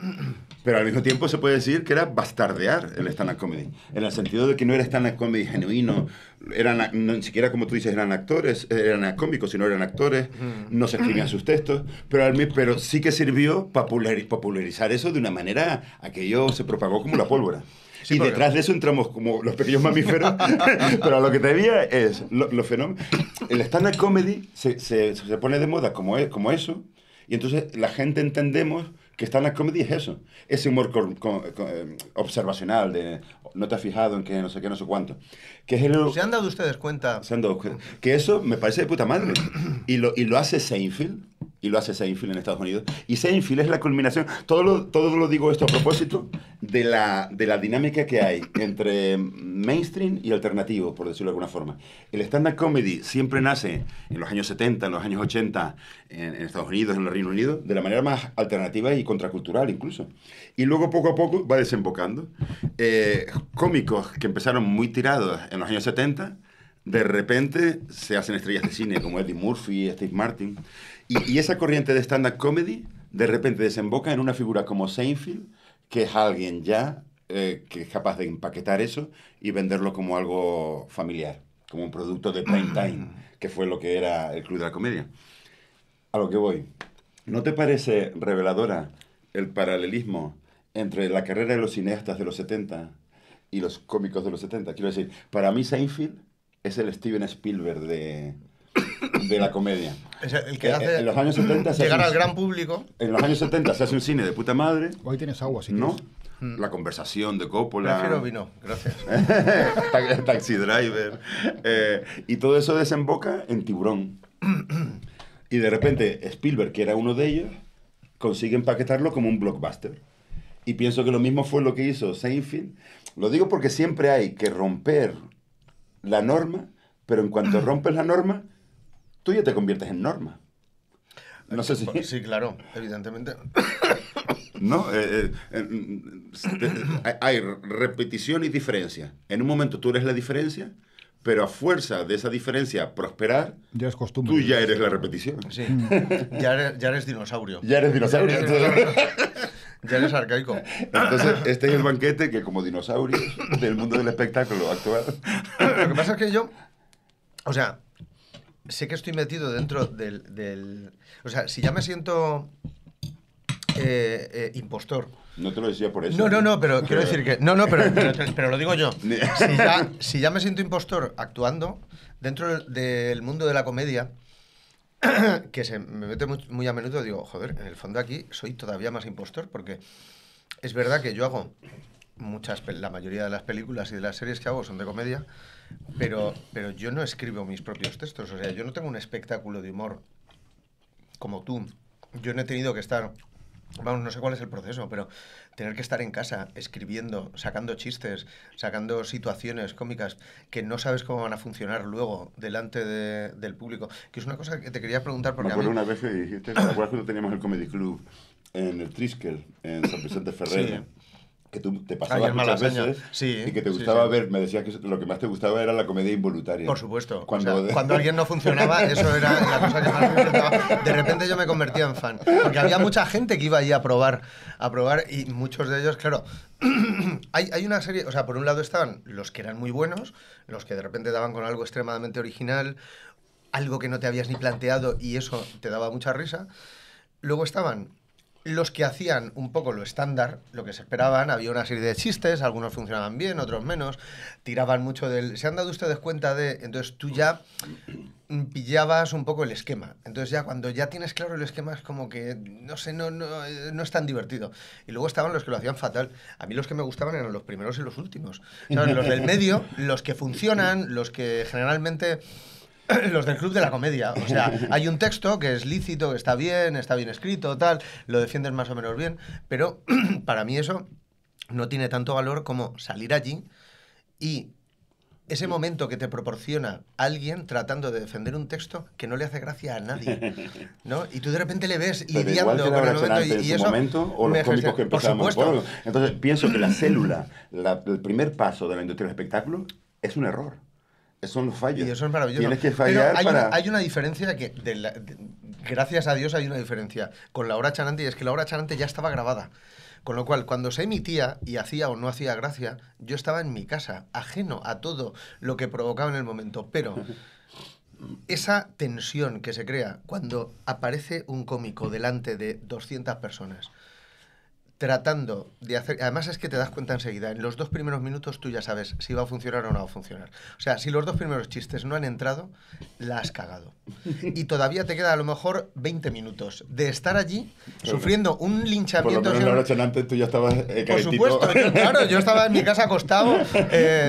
S4: pero al mismo tiempo se puede decir que era bastardear el stand-up comedy, en el sentido de que no era stand-up comedy genuino, no, ni siquiera como tú dices eran actores, eran cómicos, sino eran actores, no se escribían sus textos, pero sí que sirvió para popularizar eso de una manera, aquello se propagó como la pólvora.
S5: Sí,
S4: y detrás de eso entramos como los pequeños mamíferos, pero lo que te diría es, los fenómenos, el stand-up comedy se pone de moda como eso, y entonces la gente entendemos que stand-up comedy es eso, ese humor observacional de no te has fijado en que no sé qué, no sé cuánto. Que es
S5: ¿Se han dado ustedes cuenta?
S4: Que eso me parece de puta madre. Y lo hace Seinfeld, en Estados Unidos. Y Seinfeld es la culminación. Todo lo digo esto a propósito de la dinámica que hay entre mainstream y alternativo, por decirlo de alguna forma. El stand-up comedy siempre nace en los años 70, en los años 80, en Estados Unidos, en el Reino Unido, de la manera más alternativa y contracultural incluso. Y luego poco a poco va desembocando. Cómicos que empezaron muy tirados en los años 70, de repente se hacen estrellas de cine como Eddie Murphy, Steve Martin. Y esa corriente de stand-up comedy de repente desemboca en una figura como Seinfeld, que es alguien ya que es capaz de empaquetar eso y venderlo como algo familiar, como un producto de prime time, que fue lo que era el Club de la Comedia. A lo que voy. ¿No te parece reveladora el paralelismo entre la carrera de los cineastas de los 70 y los cómicos de los 70? Quiero decir, para mí Seinfeld es el Steven Spielberg de la comedia.
S5: Es el que hace
S4: en los años 70
S5: llegar al gran público.
S4: En los años 70 se hace un cine de puta madre.
S2: Hoy tienes agua, si
S4: ¿no?
S2: quieres.
S4: La conversación de Coppola.
S5: Prefiero vino, gracias.
S4: Taxi Driver. Y todo eso desemboca en Tiburón. Y de repente Spielberg, que era uno de ellos, consigue empaquetarlo como un blockbuster. Y pienso que lo mismo fue lo que hizo Seinfeld. Lo digo porque siempre hay que romper la norma, pero en cuanto rompes la norma, tú ya te conviertes en norma. No sé si...
S5: Sí, claro, evidentemente.
S4: ¿No? Hay repetición y diferencia. En un momento tú eres la diferencia, pero a fuerza de esa diferencia prosperar,
S2: ya es costumbre.
S4: Tú ya eres la repetición.
S5: Sí, ya eres dinosaurio.
S4: Ya eres dinosaurio.
S5: Ya eres arcaico.
S4: Entonces, este es el banquete que como dinosaurios del mundo del espectáculo actual...
S5: Lo que pasa es que yo, o sea, sé que estoy metido dentro del o sea, si ya me siento impostor.
S4: No te lo decía por eso.
S5: No, pero quiero decir que... No, pero lo digo yo. Si ya me siento impostor actuando dentro del mundo de la comedia, que se me mete muy a menudo, digo, joder, en el fondo aquí soy todavía más impostor, porque es verdad que yo hago la mayoría de las películas y de las series que hago son de comedia, pero yo no escribo mis propios textos, o sea, yo no tengo un espectáculo de humor como tú. Yo no he tenido que estar... Vamos, no sé cuál es el proceso, pero tener que estar en casa escribiendo, sacando chistes, sacando situaciones cómicas que no sabes cómo van a funcionar luego delante del público, que es una cosa que te quería preguntar porque
S4: me acuerdo una vez que dijiste, ¿te acuerdas cuando teníamos el Comedy Club en el Triskel, en San Vicente Ferrer? Sí. Que tú te pasabas muchas veces y que te gustaba ver, me decías que lo que más te gustaba era la comedia involuntaria.
S5: Por supuesto. Cuando alguien no funcionaba, eso era la cosa que más me gustaba. De repente yo me convertía en fan. Porque había mucha gente que iba allí a probar y muchos de ellos, claro, hay una serie, o sea, por un lado estaban los que eran muy buenos, los que de repente daban con algo extremadamente original, algo que no te habías ni planteado y eso te daba mucha risa. Luego estaban los que hacían un poco lo estándar, lo que se esperaban, había una serie de chistes, algunos funcionaban bien, otros menos, tiraban mucho del... ¿Se han dado ustedes cuenta de...? Entonces tú ya pillabas un poco el esquema. Entonces ya cuando ya tienes claro el esquema es como que, no sé, no es tan divertido. Y luego estaban los que lo hacían fatal. A mí los que me gustaban eran los primeros y los últimos. ¿Sabes? Los del medio, los que funcionan, los que generalmente... Los del Club de la Comedia. O sea, hay un texto que es lícito, que está bien escrito, tal, lo defiendes más o menos bien, pero para mí eso no tiene tanto valor como salir allí y ese momento que te proporciona alguien tratando de defender un texto que no le hace gracia a nadie, ¿no? Y tú de repente le ves lidiando con el momento y eso...
S4: momento, o los cómicos que empezamos. Bueno, entonces pienso que la célula, el primer paso de la industria del espectáculo es un error. Esos son los fallos.
S5: Y eso es maravilloso.
S4: Tienes que fallar
S5: Pero hay una diferencia que, gracias a Dios, hay una diferencia con la hora chanante, y es que la hora chanante ya estaba grabada. Con lo cual, cuando se emitía y hacía o no hacía gracia, yo estaba en mi casa, ajeno a todo lo que provocaba en el momento. Pero esa tensión que se crea cuando aparece un cómico delante de 200 personas, tratando de hacer... Además es que te das cuenta enseguida. En los 2 primeros minutos tú ya sabes si va a funcionar o no va a funcionar. O sea, si los 2 primeros chistes no han entrado, la has cagado. Y todavía te queda a lo mejor 20 minutos de estar allí sufriendo un linchamiento...
S4: Por lo menos en la hora chanante tú ya estabas calentito.
S5: Por supuesto, claro, yo estaba en mi casa acostado...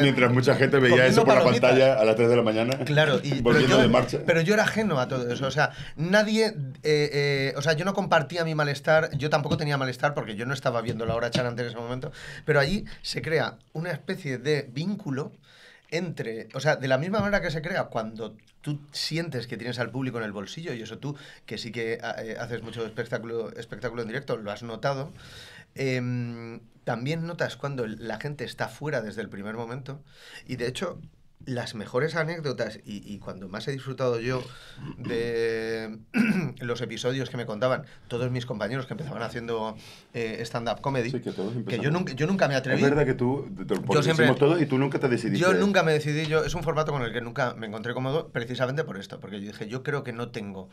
S4: mientras mucha gente veía eso por
S5: palomitas.
S4: La pantalla a las 3 de la mañana.
S5: Claro,
S4: volviendo de marcha.
S5: Pero yo era ajeno a todo eso. O sea, nadie... o sea, yo no compartía mi malestar. Yo tampoco tenía malestar porque yo no estaba viendo la hora chanante en ese momento. Pero allí se crea una especie de vínculo entre... O sea, de la misma manera que se crea cuando tú sientes que tienes al público en el bolsillo, y eso tú, que sí que haces mucho espectáculo en directo, lo has notado. También notas cuando la gente está fuera desde el primer momento. Y de hecho... Las mejores anécdotas y cuando más he disfrutado yo de los episodios que me contaban todos mis compañeros que empezaban haciendo stand-up comedy,
S4: sí, que
S5: yo nunca me atreví.
S4: Es verdad que tú, porque hicimos todo y tú nunca te decidiste.
S5: Yo nunca me decidí, es un formato con el que nunca me encontré cómodo precisamente por esto, porque yo dije, yo creo que no tengo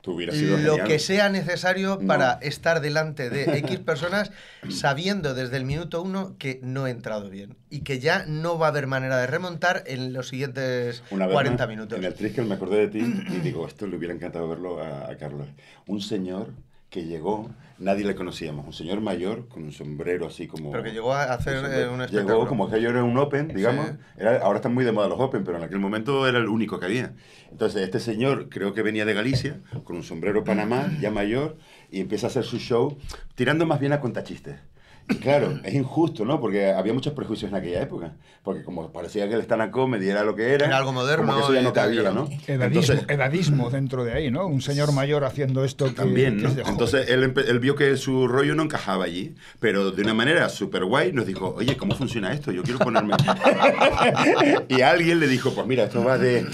S5: lo que sea necesario para estar delante de X personas sabiendo desde el minuto 1 que no he entrado bien y que ya no va a haber manera de remontar en los siguientes 40 minutos.
S4: En el Triskel me acordé de ti y digo, esto le hubiera encantado verlo a Carlos. Un señor que llegó, nadie le conocíamos, un señor mayor con un sombrero así como...
S5: Pero que llegó a hacer un espectáculo.
S4: Llegó como que yo era un open, digamos.
S5: Sí.
S4: Ahora están muy de moda los open, pero en aquel momento era el único que había. Entonces este señor creo que venía de Galicia, con un sombrero Panamá, ya mayor, y empieza a hacer su show tirando más bien a contachistes. Y claro, es injusto, ¿no? Porque había muchos prejuicios en aquella época. Porque como parecía que el stand-up comedy era lo que era...
S5: Era algo moderno.
S4: Como que eso ya no cabía, ¿no?
S2: Edadismo dentro de ahí, ¿no? Un señor mayor haciendo esto que,
S4: también, ¿no?
S2: que es de joven.
S4: Entonces él vio que su rollo no encajaba allí, pero de una manera súper guay nos dijo, oye, ¿cómo funciona esto? Yo quiero ponerme... Y alguien le dijo, pues mira, esto va de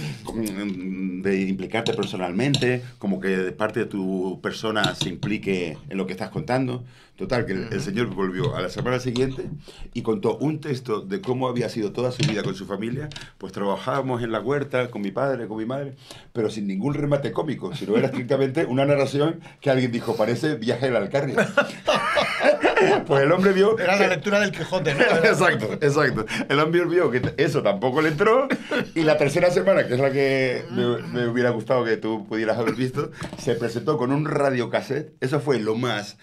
S4: implicarte personalmente, como que parte de tu persona se implique en lo que estás contando. Total, que el señor volvió a la semana siguiente y contó un texto de cómo había sido toda su vida con su familia. Pues trabajábamos en la huerta con mi padre, con mi madre, pero sin ningún remate cómico, sino era estrictamente una narración que alguien dijo, parece Viaje de la Alcarria. Pues el hombre vio...
S5: Era la lectura del Quijote, ¿no?
S4: Exacto. El hombre vio que eso tampoco le entró y la tercera semana, que es la que me hubiera gustado que tú pudieras haber visto, se presentó con un radiocassette. Eso fue lo más...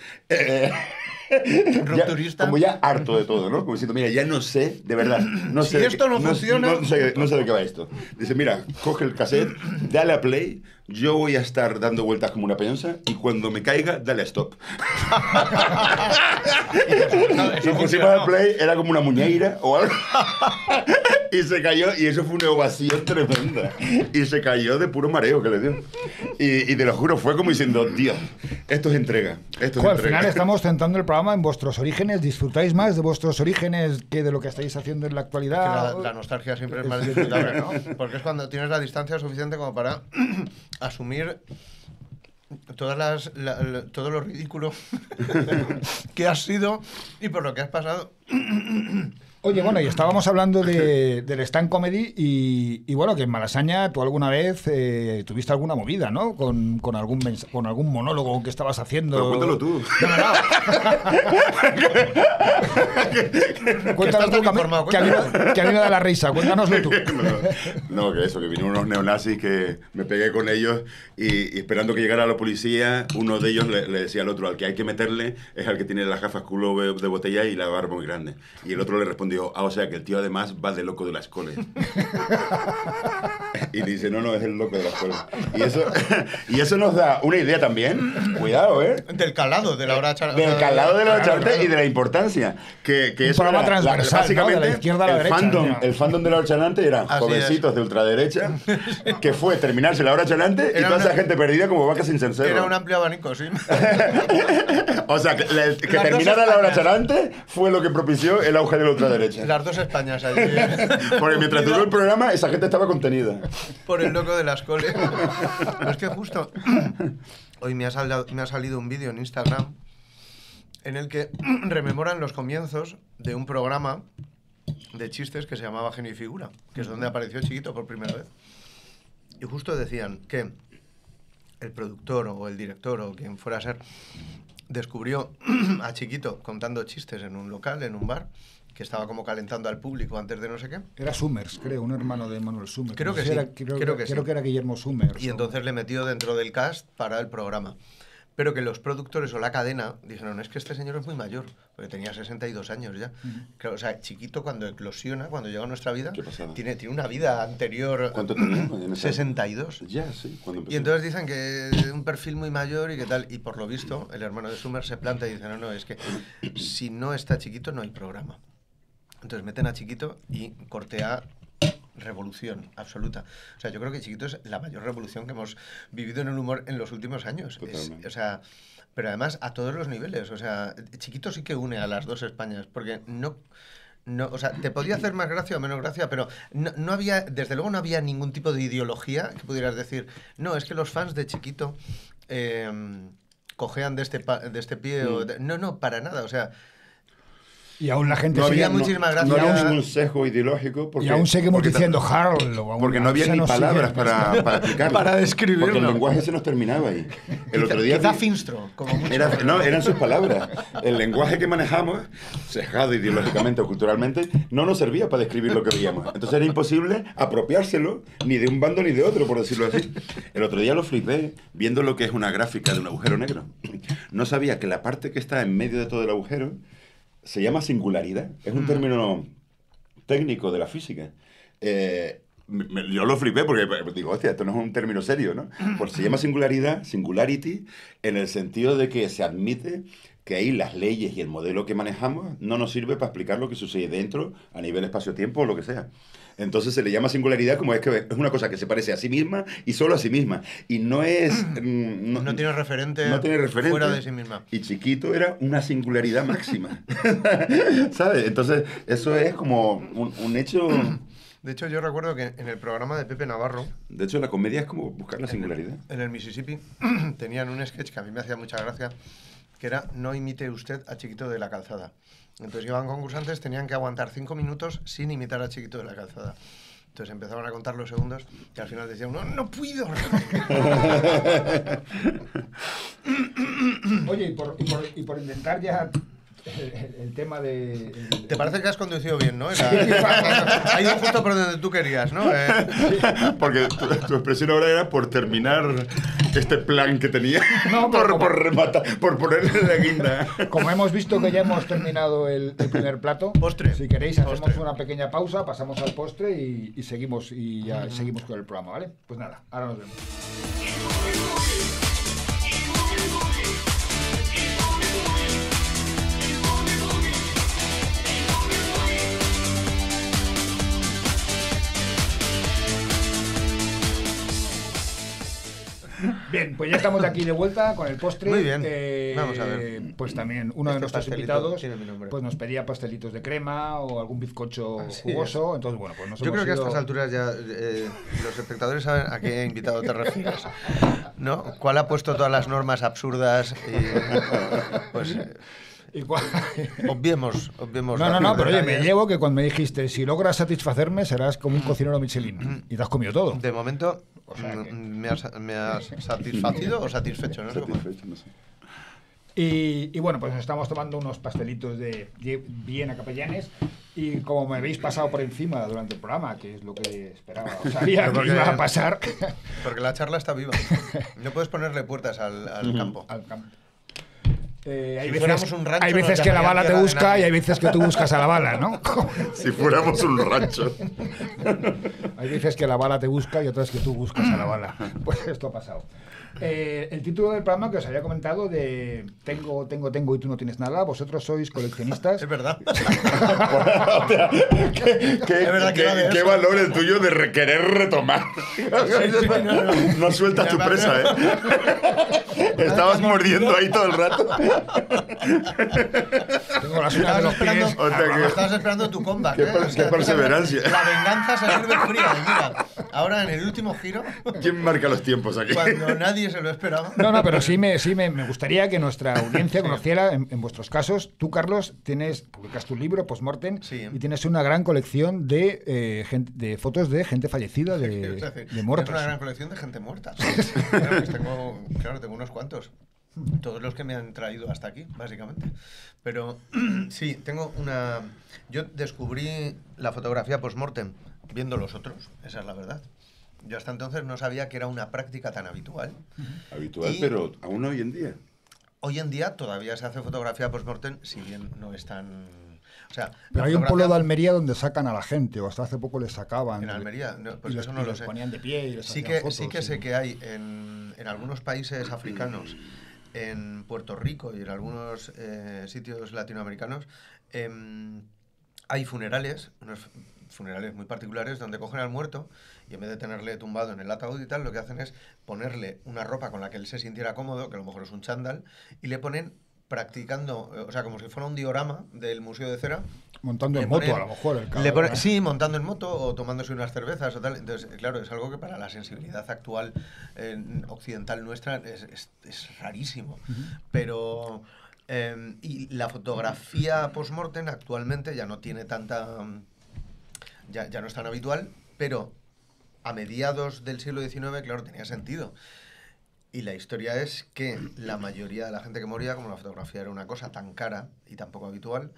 S5: rupturista.
S4: Como ya harto de todo, ¿no? Como diciendo, mira, ya no sé, de verdad, no sé...
S5: Si esto no funciona...
S4: No sé de qué va esto. Dice, mira, coge el cassette, dale a play, yo voy a estar dando vueltas como una peonza y cuando me caiga, dale a stop. Y pusimos al play, era como una muñeira o algo. Y se cayó, y eso fue una ovación tremenda. Y se cayó de puro mareo que le dio. Y te lo juro, fue como diciendo, Dios, esto es entrega.
S2: Al final estamos centrando el programa en vuestros orígenes. ¿Disfrutáis más de vuestros orígenes que de lo que estáis haciendo en la actualidad?
S5: La nostalgia siempre es más disfrutable, ¿no? Porque es cuando tienes la distancia suficiente como para asumir todo lo ridículo que has sido y por lo que has pasado.
S2: Oye, bueno, y estábamos hablando del stand comedy y bueno, que en Malasaña tú alguna vez tuviste alguna movida, ¿no? Con algún monólogo que estabas haciendo.
S4: Pero cuéntalo tú.
S2: No. Cuéntalo tú, que a mí me da la risa. Cuéntanoslo tú.
S4: No, que eso, que vinieron unos neonazis que me pegué con ellos y esperando que llegara la policía, uno de ellos le decía al otro, al que hay que meterle es al que tiene las gafas culo de botella y la barba muy grande. Y el otro le respondió, o sea, que el tío además va de loco de la escuela. Y dice, no, es el loco de la escuela. Y eso nos da una idea también, cuidado,
S5: del calado de la hora charante.
S4: Del calado de la hora charante y de la importancia. Que
S2: un programa transversal,
S4: básicamente,
S2: ¿no? De la izquierda a la derecha.
S4: El fandom de la hora charante eran jovencitos de ultraderecha, que fue terminarse la hora charante y toda esa gente perdida como vacas sin cencero.
S5: Era un amplio abanico, sí.
S4: O sea, que terminara la hora charante fue lo que propició el auge de la ultraderecha. derecha.
S5: Las dos Españas allí.
S4: Porque mientras duró el programa, esa gente estaba contenida.
S5: Por el loco de las coles. Pero es que justo hoy me ha salido un vídeo en Instagram en el que rememoran los comienzos de un programa de chistes que se llamaba Genio y Figura, que es donde apareció Chiquito por primera vez. Y justo decían que el productor o el director o quien fuera a ser descubrió a Chiquito contando chistes en un local, en un bar, que estaba como calentando al público antes de no sé qué.
S2: Era Summers, creo, un hermano de Manuel Summers.
S5: Creo que sí, creo que
S2: era Guillermo Summers.
S5: Y entonces le metió dentro del cast para el programa. Pero que los productores o la cadena dijeron, es que este señor es muy mayor, porque tenía 62 años ya. Claro, o sea, Chiquito cuando eclosiona, cuando llega a nuestra vida, tiene una vida anterior.
S4: ¿Cuánto tenía?
S5: 62.
S4: Ya, sí. Cuando empezó.
S5: Y entonces dicen que un perfil muy mayor y que tal. Y por lo visto, el hermano de Summers se planta y dice, no, es que si no está Chiquito no hay programa. Entonces meten a Chiquito y cortea revolución absoluta. O sea, yo creo que Chiquito es la mayor revolución que hemos vivido en el humor en los últimos años. O sea, pero además a todos los niveles. O sea, Chiquito sí que une a las dos Españas, porque no, o sea, te podía hacer más gracia o menos gracia, pero no había, desde luego no había ningún tipo de ideología que pudieras decir, no, es que los fans de Chiquito cojean de este pie. No, para nada. O sea,
S2: y aún la gente
S4: no
S2: sigue...
S4: había
S5: muchísimas gracias.
S4: No había ningún sesgo ideológico. Porque,
S2: y aún seguimos diciendo Harold.
S4: Porque no había ni palabras para explicarlo.
S5: Para describirlo.
S4: Porque el lenguaje se nos terminaba ahí. El otro día...
S5: Quizá Finstro, como mucho.
S4: Eran sus palabras. El lenguaje que manejamos, sesgado ideológicamente o culturalmente, no nos servía para describir lo que veíamos. Entonces era imposible apropiárselo ni de un bando ni de otro, por decirlo así. El otro día lo flipé viendo lo que es una gráfica de un agujero negro. No sabía que la parte que está en medio de todo el agujero se llama singularidad. Es un término técnico de la física. Yo lo flipé porque digo, hostia, esto no es un término serio, ¿no? Pues se llama singularidad, singularity, en el sentido de que se admite que ahí las leyes y el modelo que manejamos no nos sirve para explicar lo que sucede dentro a nivel espacio-tiempo o lo que sea. Entonces se le llama singularidad como es que es una cosa que se parece a sí misma y solo a sí misma. Y no es...
S5: No tiene referente fuera de sí misma.
S4: Y Chiquito era una singularidad máxima. ¿Sabes? Entonces eso es como un hecho...
S5: De hecho, yo recuerdo que en el programa de Pepe Navarro...
S4: De hecho, la comedia es como buscar la singularidad.
S5: En el Mississippi tenían un sketch que a mí me hacía mucha gracia, que era no imite usted a Chiquito de la Calzada. Entonces iban concursantes, tenían que aguantar 5 minutos sin imitar a Chiquito de la Calzada. Entonces empezaban a contar los segundos y al final decían, no puedo.
S2: Oye, y por intentar ya el tema de...
S5: ¿Te parece que has conducido bien, no? Ha ido justo por donde tú querías, ¿no?
S4: Porque tu expresión ahora era por terminar este plan que tenía.
S2: No,
S4: por rematar, por ponerle la guinda.
S2: Como hemos visto que ya hemos terminado el primer plato,
S5: postre.
S2: Si queréis hacemos una pequeña pausa, pasamos al postre y seguimos seguimos con el programa, ¿vale? Pues nada, ahora nos vemos. Bien, pues ya estamos aquí de vuelta con el postre.
S5: Muy bien, vamos a ver.
S2: Pues también uno de nuestros invitados pues nos pedía pastelitos de crema o algún bizcocho jugoso. Entonces, bueno, pues
S5: yo creo que a estas alturas ya los espectadores saben a qué invitado te refieres, ¿no? ¿Cuál ha puesto todas las normas absurdas? Pues... Obviemos.
S2: No, pero oye, me llevo que cuando me dijiste, si logras satisfacerme, serás como un cocinero Michelin. Y te has comido todo.
S5: De momento, o sea, ¿me has satisfacido o satisfecho? No sé cómo.
S4: No sé.
S2: Y bueno, pues estamos tomando unos pastelitos de Viena Capellanes. Y como me habéis pasado por encima durante el programa, que es lo que esperaba, o sabía que iba a pasar.
S5: Porque la charla está viva. No puedes ponerle puertas al campo.
S2: Al campo.
S5: Hay
S2: veces que la bala te busca y hay veces que tú buscas a la bala, ¿no?
S4: Si fuéramos un rancho.
S2: Hay veces que la bala te busca y otras que tú buscas a la bala. Pues esto ha pasado. El título del programa que os había comentado de Tengo y tú no tienes nada, vosotros sois coleccionistas.
S5: Es verdad.
S4: Qué valor el tuyo de querer retomar. No sueltas tu presa, ¿eh? Estabas mordiendo ahí todo el rato.
S2: Tengo las uñas de los pies.
S4: O sea que-
S5: Estabas esperando tu comeback.
S4: Qué
S5: O sea,
S4: qué perseverancia.
S5: La venganza se sirve fría. Y mira, ahora en el último giro,
S4: ¿Quién marca los tiempos aquí?
S5: cuando nadie se lo esperaba.
S2: No, pero sí me gustaría que nuestra audiencia conociera, en vuestros casos, tú, Carlos, publicas tu libro, Postmortem,
S5: Sí.
S2: y tienes una gran colección de fotos de gente fallecida,
S5: Es
S2: de
S5: decir,
S2: muertos.
S5: Es una gran colección de gente muerta. Tengo unos cuantos. Todos los que me han traído hasta aquí, básicamente. Pero sí, yo descubrí la fotografía post-mortem viendo los otros, esa es la verdad. Yo hasta entonces no sabía que era una práctica tan habitual.
S4: Habitual,
S5: Y-
S4: pero aún hoy en día.
S5: Hoy en día todavía se hace fotografía post-mortem, si bien no es tan... O sea,
S2: Pero
S5: la
S2: hay un pueblo
S5: fotografía-
S2: de Almería donde sacan a la gente, o hasta hace poco les sacaban.
S5: En Almería, no, pues
S2: y los,
S5: eso no
S2: y
S5: lo
S2: los
S5: sé.
S2: ponían de pie y les
S5: Sí
S2: hacían
S5: que
S2: fotos,
S5: sé que hay en algunos países africanos, en Puerto Rico y en algunos sitios latinoamericanos, hay unos funerales muy particulares donde cogen al muerto y en vez de tenerle tumbado en el ataúd y tal, lo que hacen es ponerle una ropa con la que él se sintiera cómodo, que a lo mejor es un chándal, y le ponen practicando, o sea, como si fuera un diorama del Museo de Cera.
S2: Montando en
S5: Le
S2: moto,
S5: ponen-
S2: a lo mejor. El
S5: Le
S2: cabrón,
S5: ponen-
S2: ¿eh?
S5: sí, montando en moto o tomándose unas cervezas o tal. Entonces, claro, es algo que para la sensibilidad actual occidental nuestra es rarísimo. Pero... y la fotografía post-mortem actualmente ya no tiene tanta... ya no es tan habitual, pero a mediados del siglo XIX, claro, tenía sentido. Y la historia es que la mayoría de la gente que moría, como la fotografía era una cosa tan cara y tan poco habitual,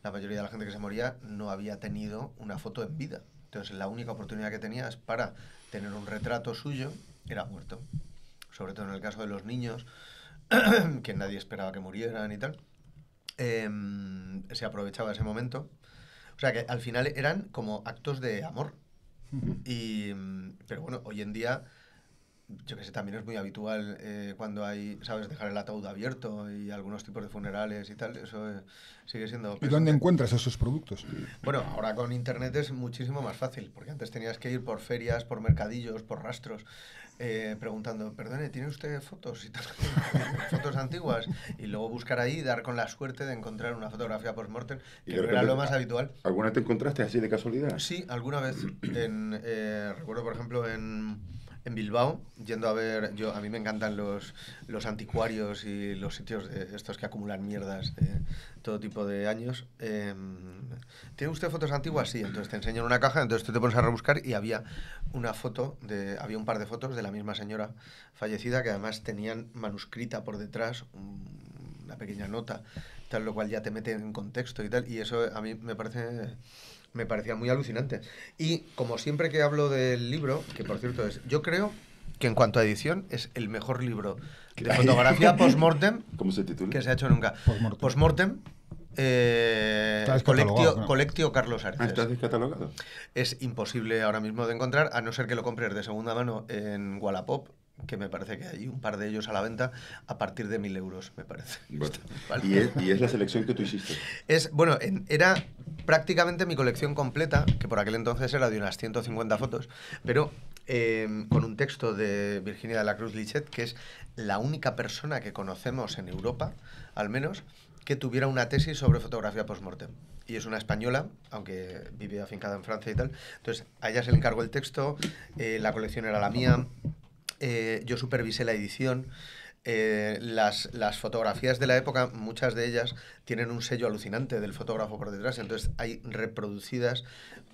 S5: la mayoría de la gente que se moría no había tenido una foto en vida. Entonces la única oportunidad que tenías para tener un retrato suyo era muerto. Sobre todo en el caso de los niños, que nadie esperaba que murieran y tal. Se aprovechaba ese momento. O sea que al final eran como actos de amor. Pero bueno, hoy en día... Yo que sé, también es muy habitual cuando hay, ¿sabes?, dejar el ataúd abierto y algunos tipos de funerales y tal, eso sigue siendo...
S2: ¿Y dónde encuentras esos productos?
S5: Bueno, ahora con internet es muchísimo más fácil, porque antes tenías que ir por ferias, por mercadillos, por rastros, preguntando, perdone, ¿tiene usted fotos y tal? Fotos antiguas, y luego buscar ahí y dar con la suerte de encontrar una fotografía post-mortem,
S4: Y
S5: que
S4: de
S5: no era
S4: repente,
S5: lo más habitual.
S4: ¿Alguna te encontraste así de casualidad?
S5: Sí, alguna vez. Recuerdo, por ejemplo, en Bilbao, yendo a ver, a mí me encantan los anticuarios y los sitios de estos que acumulan mierdas de todo tipo de años. ¿Tiene usted fotos antiguas? Sí, entonces te enseñan una caja, entonces tú te pones a rebuscar y había había un par de fotos de la misma señora fallecida que además tenían manuscrita por detrás una pequeña nota, tal, lo cual ya te mete en contexto y tal, y eso a mí me parecía muy alucinante. Y como siempre que hablo del libro, que por cierto yo creo que en cuanto a edición es el mejor libro de fotografía post-mortem
S4: ¿Cómo se titula?
S5: que se ha hecho nunca.
S2: Post-mortem.
S5: Post-mortem,
S2: descatalogado, ¿no?
S5: Colectio Carlos
S4: Ah,
S5: Areces.
S4: ¿estás descatalogado?
S5: Es imposible ahora mismo de encontrar, a no ser que lo compres de segunda mano en Wallapop, que me parece que hay un par de ellos a la venta a partir de 1.000 euros, me parece.
S4: Bueno,
S5: Vale.
S4: y es la selección que tú hiciste.
S5: Bueno, era prácticamente mi colección completa, que por aquel entonces era de unas 150 fotos, pero con un texto de Virginia de la Cruz Lichet, que es la única persona que conocemos en Europa, al menos, que tuviera una tesis sobre fotografía post-mortem. Y es una española, aunque vive afincada en Francia y tal. Entonces, a ella se le encargó el texto, la colección era la mía, yo supervisé la edición. Las fotografías de la época, muchas de ellas tienen un sello alucinante del fotógrafo por detrás, entonces hay reproducidas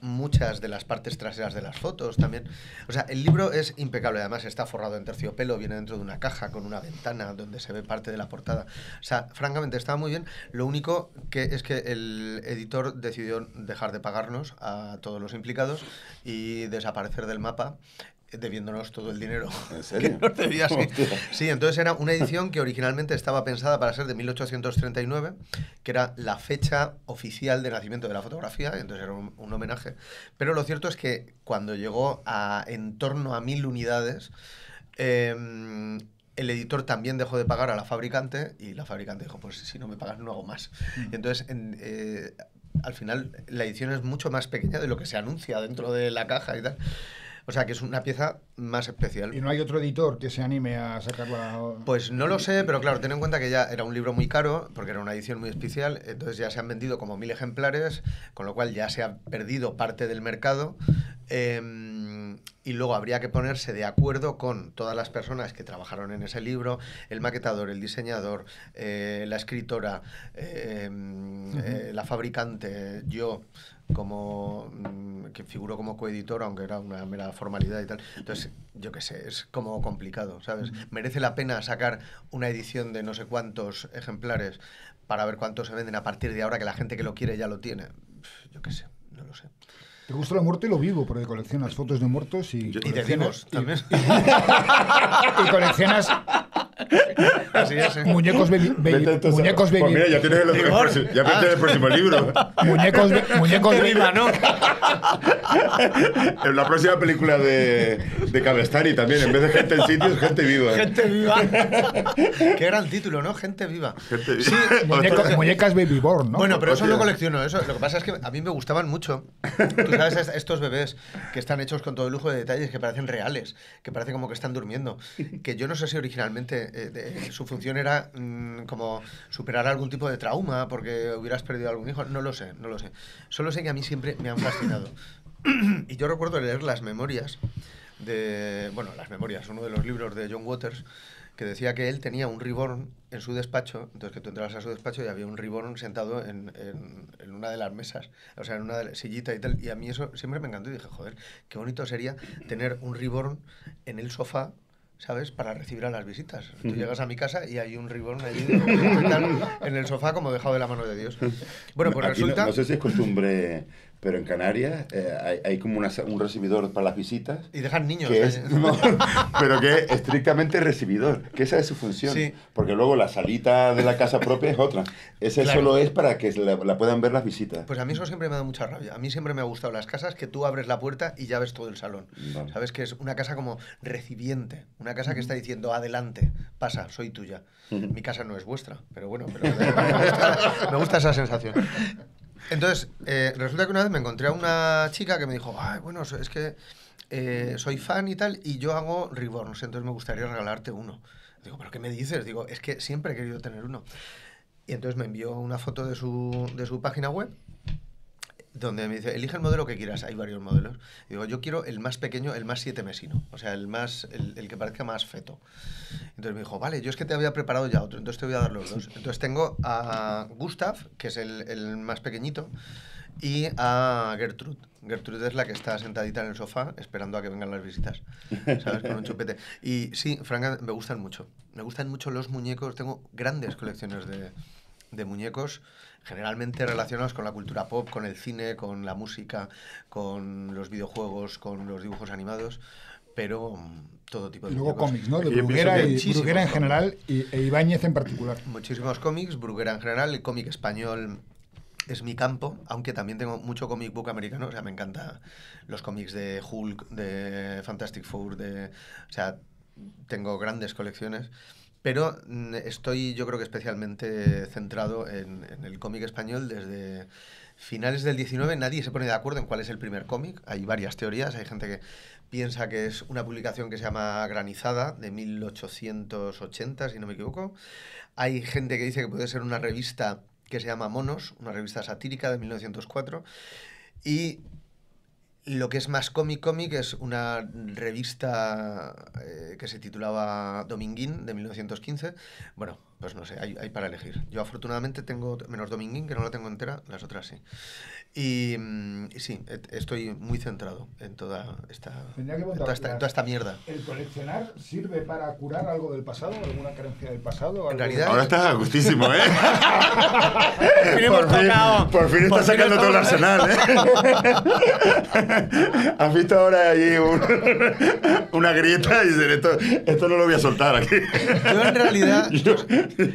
S5: muchas de las partes traseras de las fotos también. O sea, el libro es impecable, además está forrado en terciopelo, viene dentro de una caja con una ventana donde se ve parte de la portada. O sea, francamente está muy bien. Lo único que es que el editor decidió dejar de pagarnos a todos los implicados y desaparecer del mapa, debiéndonos todo el dinero
S4: ¿En serio?
S5: que nos debía. Sí.
S4: Hostia.
S5: Sí, entonces era una edición que originalmente estaba pensada para ser de 1839, que era la fecha oficial de nacimiento de la fotografía, y entonces era un homenaje. Pero lo cierto es que cuando llegó a en torno a 1.000 unidades, el editor también dejó de pagar a la fabricante y la fabricante dijo, pues si no me pagas no hago más. Y entonces, al final, la edición es mucho más pequeña de lo que se anuncia dentro de la caja y tal. O sea, que es una pieza más especial.
S2: ¿Y no hay otro editor que se anime a sacarla?
S5: Pues no lo sé, pero claro, ten en cuenta que ya era un libro muy caro, porque era una edición muy especial, entonces ya se han vendido como 1000 ejemplares, con lo cual ya se ha perdido parte del mercado. Y luego habría que ponerse de acuerdo con todas las personas que trabajaron en ese libro, el maquetador, el diseñador, la escritora, la fabricante, yo como que figuro como coeditor, aunque era una mera formalidad y tal. Entonces, yo qué sé, es como complicado, ¿sabes? Merece la pena sacar una edición de no sé cuántos ejemplares para ver cuántos se venden a partir de ahora, que la gente que lo quiere ya lo tiene. Yo qué sé, no lo sé.
S2: ¿Te gusta la muerte y lo vivo? Porque coleccionas fotos de muertos y
S5: de vivos también.
S2: Y coleccionas
S5: Así es,
S2: muñecos
S4: Pues mira, ya tienes el próximo libro.
S2: muñecos
S5: viva, ¿no?
S4: En la próxima película de Cabestani también, en vez de gente en sitios, gente viva.
S5: Gente viva. Qué gran título, ¿no? Gente viva.
S4: Sí,
S2: muñecas Baby Born, ¿no?
S5: Bueno, pero eso no colecciono. Eso, lo que pasa es que a mí me gustaban mucho. Tú sabes, estos bebés que están hechos con todo el lujo de detalles, que parecen reales, que parece como que están durmiendo. Que yo no sé si originalmente su función era como superar algún tipo de trauma porque hubieras perdido algún hijo. No lo sé, no lo sé. Solo sé que a mí siempre me han fascinado. Y yo recuerdo leer las memorias las memorias, uno de los libros de John Waters, que decía que él tenía un reborn en su despacho, entonces que tú entrabas a su despacho y había un reborn sentado en una de las mesas, o sea, en una sillita y tal, y a mí eso siempre me encantó y dije, joder, qué bonito sería tener un reborn en el sofá, ¿sabes? Para recibir a las visitas. Tú llegas a mi casa y hay un reborn allí en el sofá como dejado de la mano de Dios. Bueno, pues
S4: aquí
S5: resulta...
S4: No sé si es costumbre, pero en Canarias hay como un recibidor para las visitas.
S5: Y dejan niños.
S4: Que es, pero que es estrictamente recibidor, que esa es su función.
S5: Sí.
S4: Porque luego la salita de la casa propia es otra. Ese
S5: Claro.
S4: solo es para que la puedan ver las visitas.
S5: Pues a mí eso siempre me da mucha rabia. A mí siempre me ha gustado las casas que tú abres la puerta y ya ves todo el salón.
S4: Vale.
S5: ¿Sabes? Que es una casa como recipiente. Una casa que está diciendo, adelante, pasa, soy tuya. Mi casa no es vuestra, pero bueno, me gusta esa sensación. Entonces, resulta que una vez me encontré a una chica que me dijo, ay, bueno, es que soy fan y tal, y yo hago reborns, entonces me gustaría regalarte uno. Digo, ¿pero qué me dices? Digo, es que siempre he querido tener uno. Y entonces me envió una foto de su página web, donde me dice, elige el modelo que quieras, hay varios modelos. Y digo, yo quiero el más pequeño, el más 7 mesino, o sea, el que parezca más feto. Entonces me dijo, vale, yo es que te había preparado ya otro, entonces te voy a dar los dos. Entonces tengo a Gustav, que es el más pequeñito, y a Gertrude. Gertrude es la que está sentadita en el sofá esperando a que vengan las visitas, ¿sabes? Con un chupete. Y sí, francamente, me gustan mucho. Me gustan mucho los muñecos. Tengo grandes colecciones de muñecos, generalmente relacionados con la cultura pop, con el cine, con la música, con los videojuegos, con los dibujos animados, pero todo tipo de
S2: Y luego
S5: muñecos.
S2: cómics, ¿no? De
S4: Yo
S2: Bruguera,
S4: pienso que
S2: Bruguera en general e Ibáñez en particular.
S5: Muchísimos cómics, Bruguera en general, el cómic español es mi campo, aunque también tengo mucho comic book americano, o sea, me encantan los cómics de Hulk, de Fantastic Four, o sea, tengo grandes colecciones, pero estoy yo creo que especialmente centrado en el cómic español desde finales del 19. Nadie se pone de acuerdo en cuál es el primer cómic, hay varias teorías, hay gente que piensa que es una publicación que se llama Granizada, de 1880, si no me equivoco. Hay gente que dice que puede ser una revista que se llama Monos, una revista satírica de 1904. Y lo que es más cómic es una revista que se titulaba Dominguín, de 1915. Bueno, pues no sé, hay para elegir. Yo afortunadamente tengo menos Dominguín, que no la tengo entera, las otras sí. Y sí, estoy muy centrado en toda esta mierda.
S2: ¿El coleccionar sirve para curar algo del pasado? ¿Alguna carencia del pasado?
S5: En realidad...
S4: Ahora estás a gustísimo, ¿eh?
S5: Por fin
S4: está sacando todo el arsenal, ¿eh? ¿Has visto ahora allí una grieta y dices, esto no lo voy a soltar aquí?
S5: Yo en realidad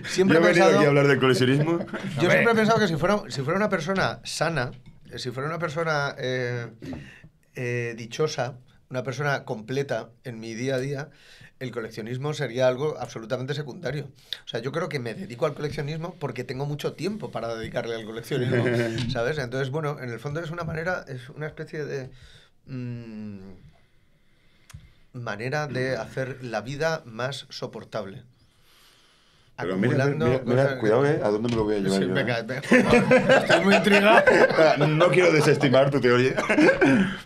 S5: siempre he
S4: venido
S5: pensado...
S4: aquí a hablar del coleccionismo.
S5: Yo siempre he pensado que si fuera una persona sana, si fuera una persona dichosa, una persona completa en mi día a día, el coleccionismo sería algo absolutamente secundario. O sea, yo creo que me dedico al coleccionismo porque tengo mucho tiempo para dedicarle al coleccionismo, ¿sabes? Entonces, bueno, en el fondo es una especie de manera de hacer la vida más soportable.
S4: Pero mira, cuidado, ¿a dónde me lo voy a llevar
S5: Sí,
S4: yo?
S5: venga, estoy muy intrigado.
S4: No quiero desestimar tu teoría,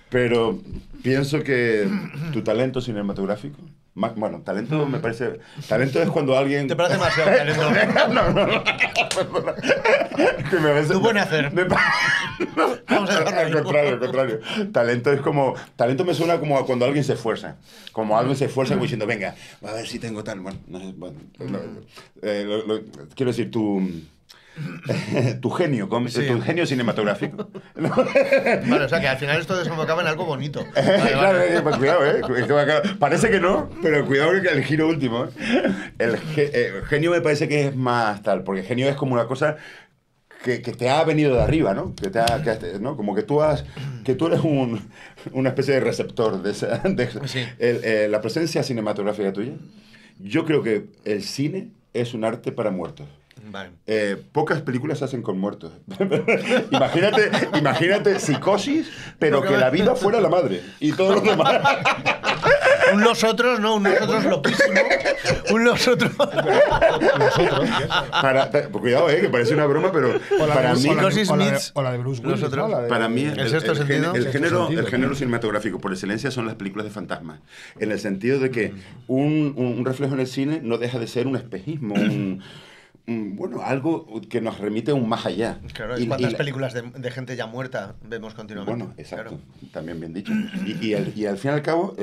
S4: pero pienso que tu talento cinematográfico... Bueno, talento me parece... Talento es cuando alguien...
S5: ¿Te parece demasiado talento?
S4: No. Que me parece-
S5: Tú buen hacer. Vamos a dejarlo ahí.
S4: Al contrario. Talento es como... Talento me suena como a cuando alguien se esfuerza. Como alguien se esfuerza como diciendo, venga, a ver si tengo tal... Bueno, quiero decir, tu genio,
S5: Sí.
S4: tu genio cinematográfico.
S5: Vale, o sea que al final esto desembocaba en algo bonito.
S4: Claro, pues cuidado, es que parece que no, pero cuidado que el giro último. El genio me parece que es más tal, porque genio es como una cosa que te ha venido de arriba, ¿no? ¿no? Como que tú eres una especie de receptor de esa...
S5: Sí.
S4: La presencia cinematográfica tuya. Yo creo que el cine es un arte para muertos.
S5: Vale.
S4: Pocas películas se hacen con muertos. imagínate Psicosis, pero que la vida fuera la madre y todos los demás.
S5: Un nosotros, ¿no? Un nosotros loquísimo. Un nosotros.
S4: Cuidado, que parece una broma, pero para mí...
S5: Psicosis
S2: o la de Bruce Willis,
S5: Nosotros.
S2: ¿no? La de-
S4: Para mí,
S5: ¿El sexto sentido?
S4: el género
S2: sentido,
S4: cinematográfico por excelencia son las películas de fantasmas. En el sentido de que un reflejo en el cine no deja de ser un espejismo, bueno, algo que nos remite a un más allá.
S5: Claro, ¿y cuántas películas de gente ya muerta vemos continuamente?
S4: Bueno, exacto,
S5: Claro.
S4: también bien dicho. Y al fin y al cabo,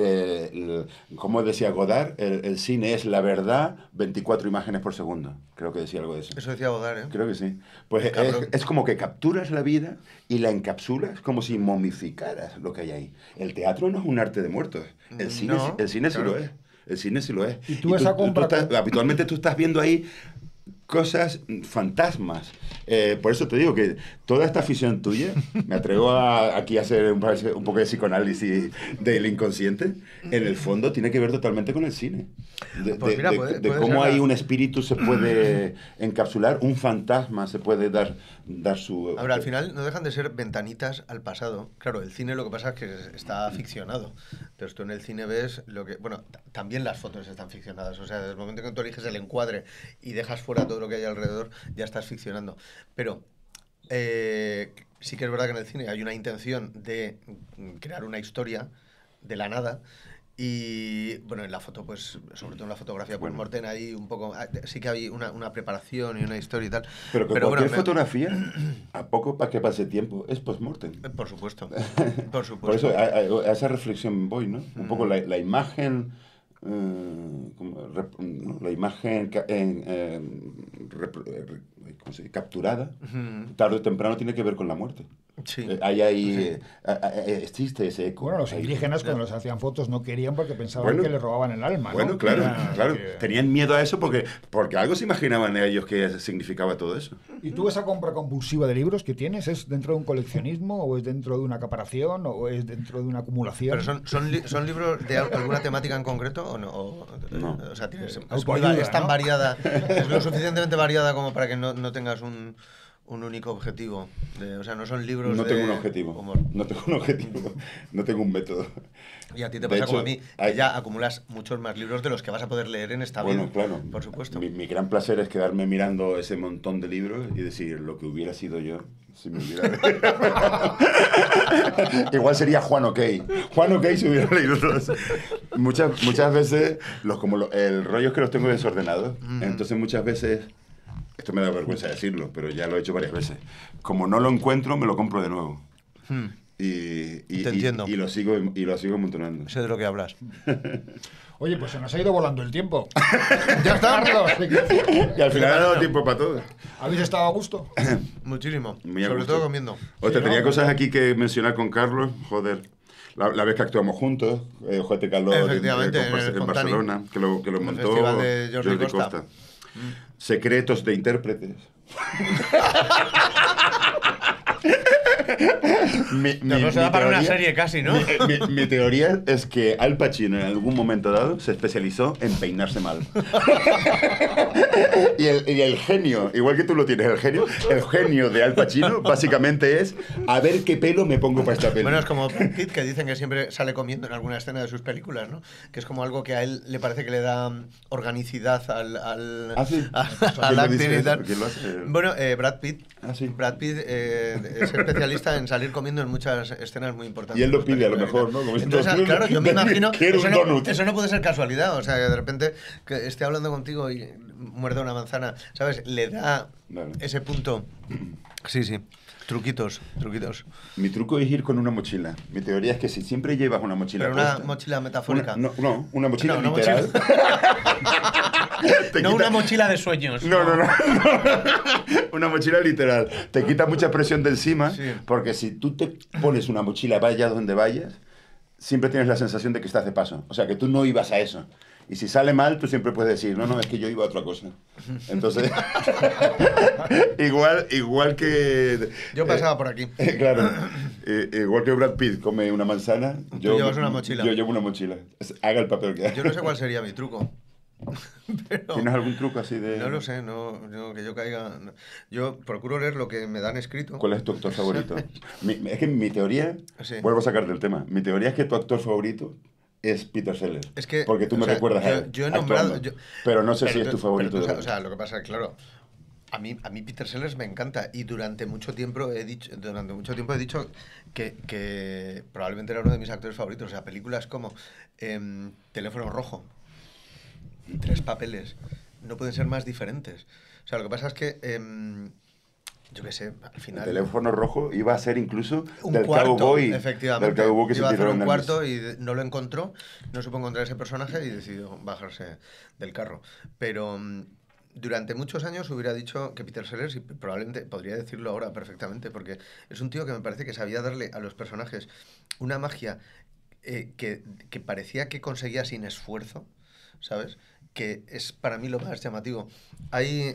S4: como decía Godard, el cine es la verdad, 24 imágenes por segundo. Creo que decía algo de eso.
S5: Eso decía Godard, ¿eh?
S4: Creo que sí. Pues
S5: Cabrón.
S4: es como que capturas la vida y la encapsulas como si momificaras lo que hay ahí. El teatro no es un arte de muertos. El cine,
S5: No,
S4: el cine
S5: claro.
S4: sí lo es. El cine sí lo es.
S2: Y tú esa compra
S4: habitualmente tú estás viendo ahí cosas fantasmas. Por eso te digo que toda esta afición tuya, me atrevo aquí a hacer un poco de psicoanálisis del inconsciente, en el fondo tiene que ver totalmente con el cine.
S5: Pues mira, puede
S4: Cómo
S5: ser
S4: hay un espíritu se puede encapsular, un fantasma se puede dar su...
S5: A ver, al final no dejan de ser ventanitas al pasado. Claro, el cine lo que pasa es que está ficcionado. Entonces tú en el cine ves lo que... Bueno, también las fotos están ficcionadas. O sea, desde el momento que tú eliges el encuadre y dejas fuera todo lo que hay alrededor, ya estás ficcionando. Pero sí que es verdad que en el cine hay una intención de crear una historia de la nada. Y bueno, en la foto, pues, sobre todo en la fotografía, pues Morten ahí un poco, sí que hay una preparación y una historia y tal.
S4: Pero que
S5: bueno,
S4: cualquier fotografía, a poco para que pase tiempo, es post-mortem.
S5: Por supuesto,
S4: Por
S5: por supuesto.
S4: eso a esa reflexión voy, ¿no? Un poco la imagen... la imagen ¿cómo se dice? Capturada, tarde o temprano tiene que ver con la muerte.
S5: Sí.
S4: Existe ese eco.
S2: Bueno, los
S4: ahí.
S2: indígenas cuando les hacían fotos no querían porque pensaban
S4: Bueno,
S2: que les robaban el alma, ¿no?
S4: Bueno, claro,
S2: Era
S4: claro.
S2: que-
S4: Tenían miedo a eso porque algo se imaginaban ellos que significaba todo eso.
S2: ¿Y tú esa compra compulsiva de libros que tienes es dentro de un coleccionismo o es dentro de una acaparación o es dentro de una acumulación?
S5: ¿Pero son libros de alguna temática en concreto o no?
S4: No.
S5: O sea,
S2: Autoayuda,
S5: es tan
S2: ¿no?
S5: variada, es lo suficientemente variada como para que no tengas un único objetivo. O sea, no son libros
S4: No
S5: de
S4: tengo un objetivo.
S5: humor.
S4: No tengo un objetivo. No tengo un método.
S5: Y a ti te
S4: De
S5: pasa
S4: hecho,
S5: como a mí, que
S4: hay-
S5: ya acumulas muchos más libros de los que vas a poder leer en esta
S4: Bueno,
S5: vida.
S4: claro.
S5: Por supuesto.
S4: Mi gran placer es quedarme mirando ese montón de libros y decir lo que hubiera sido yo si me hubiera... Igual sería Juan O'Kay. Juan O'Kay se hubiera leído todos. Muchas veces, el rollo es que los tengo desordenados. Entonces muchas veces... Esto me da vergüenza decirlo, pero ya lo he hecho varias veces. Como no lo encuentro, me lo compro de nuevo.
S5: Te entiendo.
S4: Y lo sigo amontonando.
S5: Sé de lo que hablas.
S2: Oye, pues se nos ha ido volando el tiempo.
S5: Ya está.
S2: Carlos,
S4: Y al final ha dado tiempo para todo.
S2: ¿habéis estado a gusto?
S5: Muchísimo.
S4: Muy a
S5: Sobre
S4: gusto.
S5: todo comiendo.
S4: Hostia,
S2: Sí,
S4: tenía
S2: ¿no?
S4: cosas aquí que mencionar con Carlos. Joder. La vez que actuamos juntos, Ojete Carlos
S5: Efectivamente, en el
S4: en
S5: Fontani.
S4: Barcelona, que lo
S5: El
S4: montó
S5: festival de Jordi Costa.
S4: Secretos de intérpretes.
S5: se va para una serie casi, ¿no?
S4: Mi teoría es que Al Pacino en algún momento dado se especializó en peinarse mal. y el genio, igual que tú lo tienes, el genio de Al Pacino básicamente es a ver qué pelo me pongo para esta peli.
S5: Bueno, es como Brad Pitt, que dicen que siempre sale comiendo en alguna escena de sus películas, ¿no? Que es como algo que a él le parece que le da organicidad al acting y tal.
S4: ¿Quién lo hace?
S5: Bueno, Brad Pitt.
S4: Ah, sí.
S5: Brad Pitt es especialista en salir comiendo en muchas escenas muy importantes.
S4: Y él lo pide a lo mejor, ¿no? Como
S5: entonces, claro, yo me imagino
S4: quiero un donut.
S5: eso no puede ser casualidad. O sea, que de repente que esté hablando contigo y muerde una manzana, ¿sabes? Le da ese punto. Sí, sí. Truquitos.
S4: Mi truco es ir con una mochila. Mi teoría es que si siempre llevas una mochila
S5: Pero una mochila metafórica.
S4: Una mochila
S5: una
S4: literal.
S5: No una mochila de sueños.
S4: No. Una mochila literal. Te quita mucha presión de encima,
S5: Sí.
S4: porque si tú te pones una mochila, vayas donde vayas, siempre tienes la sensación de que estás de paso. O sea, que tú no ibas a eso. Y si sale mal, tú siempre puedes decir, no, es que yo iba a otra cosa. Entonces, igual que...
S5: Yo pasaba por aquí.
S4: Claro. Igual que Brad Pitt come una manzana,
S5: Tú llevas una mochila.
S4: Yo llevo una mochila. Haga el papel que haga.
S5: Yo no sé cuál sería mi truco. Pero
S4: ¿Tienes algún truco así de...?
S5: no lo sé, que yo caiga... Yo procuro leer lo que me dan escrito.
S4: ¿Cuál es tu actor favorito? Es que mi teoría...
S5: Sí.
S4: Vuelvo a sacarte el tema. Mi teoría es que tu actor favorito es Peter Sellers.
S5: Es que,
S4: porque tú me recuerdas a él.
S5: Yo he nombrado...
S4: pero no sé si es tu favorito.
S5: O sea, lo que pasa es que, claro... A mí Peter Sellers me encanta y durante mucho tiempo he dicho que probablemente era uno de mis actores favoritos. O sea, películas como Teléfono Rojo, 3 papeles, no pueden ser más diferentes. O sea, lo que pasa es que, yo qué sé, al final...
S4: El Teléfono Rojo iba a ser incluso
S5: un
S4: del
S5: cuarto,
S4: Cowboy.
S5: efectivamente.
S4: Del Cowboy que
S5: iba
S4: se
S5: a hacer
S4: tiró
S5: un
S4: en
S5: cuarto y no lo encontró, no supo encontrar ese personaje y decidió bajarse del carro. Pero... durante muchos años hubiera dicho que Peter Sellers, y probablemente podría decirlo ahora perfectamente, porque es un tío que me parece que sabía darle a los personajes una magia que parecía que conseguía sin esfuerzo, ¿sabes? Que es para mí lo más llamativo.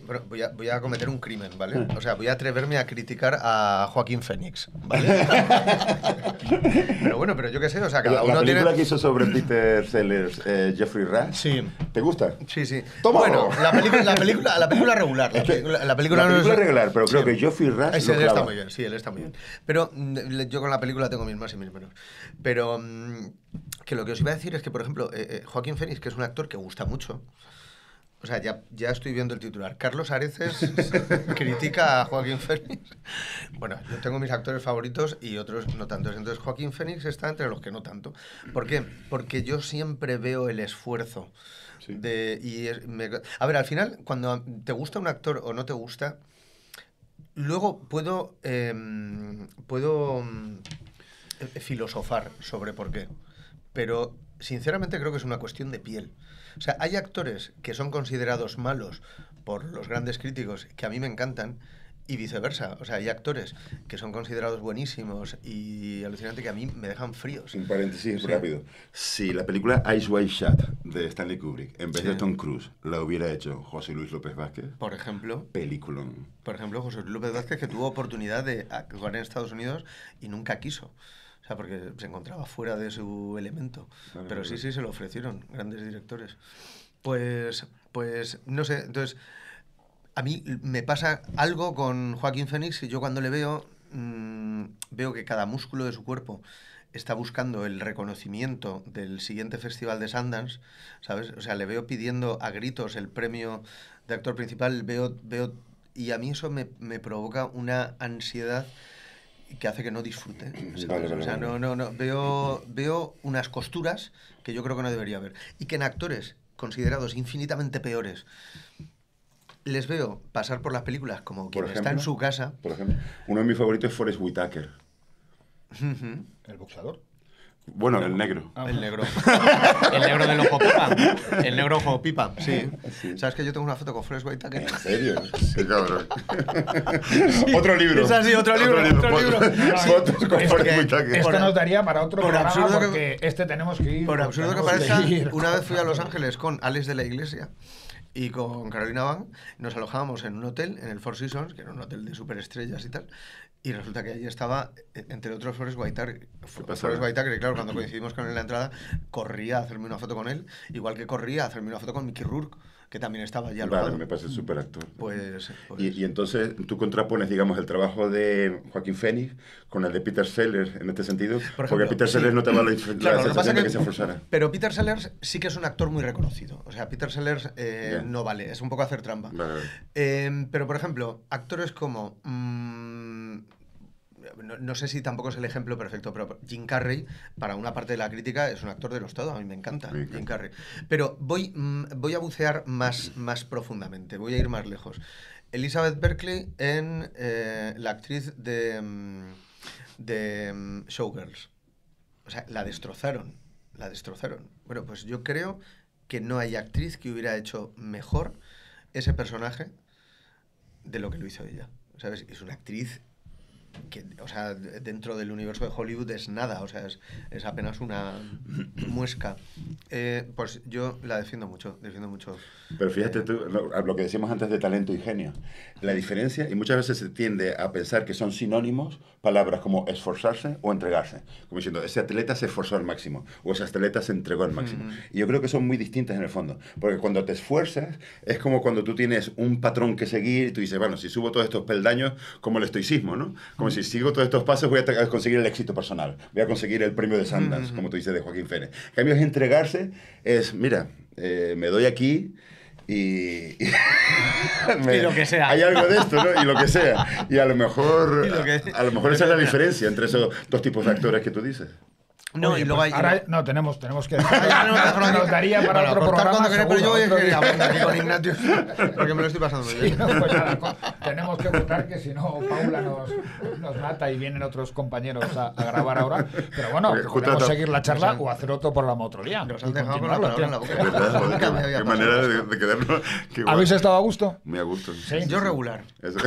S5: Bueno, voy a cometer un crimen, ¿vale? O sea, voy a atreverme a criticar a Joaquín Phoenix, ¿vale? Pero yo qué sé, o sea, cada uno
S4: la película
S5: tiene...
S4: que hizo sobre Peter Sellers, Jeffrey Rush.
S5: Sí.
S4: ¿Te gusta?
S5: Sí.
S4: Toma.
S5: Bueno, la película regular. La película no es
S4: regular, pero creo
S5: sí.
S4: que Jeffrey Rush
S5: Ese,
S4: lo
S5: él está
S4: clava.
S5: muy bien, sí, él está muy bien. Pero yo con la película tengo mis más y mis menos. Pero que lo que os iba a decir es que, por ejemplo, Joaquín Phoenix, que es un actor que gusta mucho, o sea, ya estoy viendo el titular. Carlos Areces critica a Joaquín Phoenix. Bueno, yo tengo mis actores favoritos y otros no tantos. Entonces, Joaquín Phoenix está entre los que no tanto. ¿Por qué? Porque yo siempre veo el esfuerzo.
S4: Sí.
S5: A ver, al final, cuando te gusta un actor o no te gusta, luego puedo filosofar sobre por qué. Pero, sinceramente, creo que es una cuestión de piel. O sea, hay actores que son considerados malos por los grandes críticos que a mí me encantan y viceversa. O sea, hay actores que son considerados buenísimos y alucinante que a mí me dejan fríos.
S4: Un paréntesis
S5: Sí.
S4: rápido. Si la película Eyes Wide Shut de Stanley Kubrick, en vez
S5: Sí.
S4: de Tom Cruise, la hubiera hecho José Luis López Vázquez,
S5: Por ejemplo,
S4: peliculón.
S5: José Luis López Vázquez, que tuvo oportunidad de actuar en Estados Unidos y nunca quiso. O sea, porque se encontraba fuera de su elemento.
S4: Claro,
S5: Pero
S4: claro.
S5: sí, se lo ofrecieron grandes directores. Pues no sé, entonces, a mí me pasa algo con Joaquín Phoenix y yo cuando le veo, veo que cada músculo de su cuerpo está buscando el reconocimiento del siguiente festival de Sundance, ¿sabes? O sea, le veo pidiendo a gritos el premio de actor principal, y a mí eso me provoca una ansiedad que hace que no disfrute. ¿Sabes?
S4: Vale,
S5: o sea,
S4: vale.
S5: no, veo unas costuras que yo creo que no debería haber. Y que en actores considerados infinitamente peores les veo pasar por las películas como quien está en su casa.
S4: Por ejemplo, uno de mis favoritos es Forrest Whitaker.
S2: ¿El boxeador?
S4: Bueno, el negro.
S5: El negro. El negro del ojo pipa. El negro ojo pipa, sí. ¿Sabes que yo tengo una foto con Forrest Whitaker?
S4: ¿En serio? Sí, cabrón. Otro libro.
S5: Es así, otro libro.
S4: Fotos con
S5: Es
S4: Forrest
S5: que-
S4: Whitaker.
S2: Esto nos daría para otro
S5: por
S2: programa
S5: absurdo que-
S2: porque este tenemos que ir.
S5: Por absurdo que
S2: tenemos
S5: parezca,
S2: ir.
S5: una vez fui a Los Ángeles con Alex de la Iglesia y con Carolina Van, nos alojábamos en un hotel, en el Four Seasons, que era un hotel de superestrellas y tal, Y resulta que allí estaba, entre otros, Forrest Whitaker.
S4: pasada.
S5: Forrest Whitaker, y claro, cuando coincidimos con él en la entrada, corría a hacerme una foto con él, igual que corría a hacerme una foto con Mickey Rourke, que también estaba allí al
S4: Vale,
S5: lado.
S4: me parece súper actor.
S5: Pues
S4: Y entonces tú contrapones, digamos, el trabajo de Joaquín Phoenix con el de Peter Sellers en este sentido,
S5: Por ejemplo,
S4: porque Peter
S5: sí.
S4: Sellers no te da la
S5: Claro, lo que pasa
S4: sensación de
S5: que-
S4: que se esforzara.
S5: Pero Peter Sellers sí que es un actor muy reconocido. O sea, Peter Sellers
S4: Ya.
S5: no vale, es un poco hacer trampa.
S4: Vale, vale.
S5: Pero, por ejemplo, actores como... no sé si tampoco es el ejemplo perfecto, pero Jim Carrey, para una parte de la crítica, es un actor de los todo. A mí me encanta
S4: Sí,
S5: Jim Carrey. Pero voy a bucear más profundamente, voy a ir más lejos. Elizabeth Berkley en la actriz de Showgirls. O sea, la destrozaron. Bueno, pues yo creo que no hay actriz que hubiera hecho mejor ese personaje de lo que lo hizo ella. ¿Sabes? Es una actriz que, o sea, dentro del universo de Hollywood es nada, o sea, es apenas una muesca. Pues yo la defiendo mucho.
S4: Pero fíjate tú, lo que decíamos antes de talento y genio, la diferencia, y muchas veces se tiende a pensar que son sinónimos palabras como esforzarse o entregarse, como diciendo, ese atleta se esforzó al máximo, o ese atleta se entregó al máximo. Y yo creo que son muy distintas en el fondo, porque cuando te esfuerzas, es como cuando tú tienes un patrón que seguir, y tú dices, bueno, si subo todos estos peldaños, como el estoicismo, ¿no? Como si sigo todos estos pasos, voy a conseguir el éxito personal, voy a conseguir el premio de Sundance, como tú dices, de Joaquín Phoenix. En cambio, es entregarse, es, mira, me doy aquí y
S5: lo que sea.
S4: Hay algo de esto, ¿no? Y lo que sea. Y a lo mejor,
S5: Y lo que-
S4: a lo mejor esa es la diferencia entre esos dos tipos de actores que tú dices.
S5: No,
S2: Oye,
S5: y luego
S2: pues
S5: hay...
S2: ahora no, tenemos que
S5: Ya tenemos que dejarlo aquí.
S2: nos daría para
S5: Bueno,
S2: otro
S5: cortar
S2: programa.
S5: cuando queráis, pero yo voy a
S2: seguro,
S5: seguir
S2: otro día.
S5: hablando aquí con Ignatius, porque me lo estoy pasando muy
S2: Sí,
S5: bien.
S2: no, pues nada, tenemos que votar que si no Paula nos mata y vienen otros compañeros a grabar ahora. Pero bueno,
S4: Porque justo
S2: podemos
S4: hasta-
S2: seguir la charla o hacer otro programa otro día.
S5: Nos
S2: y
S5: han dejado con la
S2: continuarlo,
S5: palabra en la
S2: tío.
S5: boca.
S4: ¿Verdad? Joder,
S5: Nunca me había
S4: qué
S5: pasado
S4: manera
S5: esto.
S4: de quedarnos. Qué guay.
S2: ¿Habéis estado a gusto?
S4: Muy a gusto.
S2: Sí.
S5: Yo regular.
S4: Eso.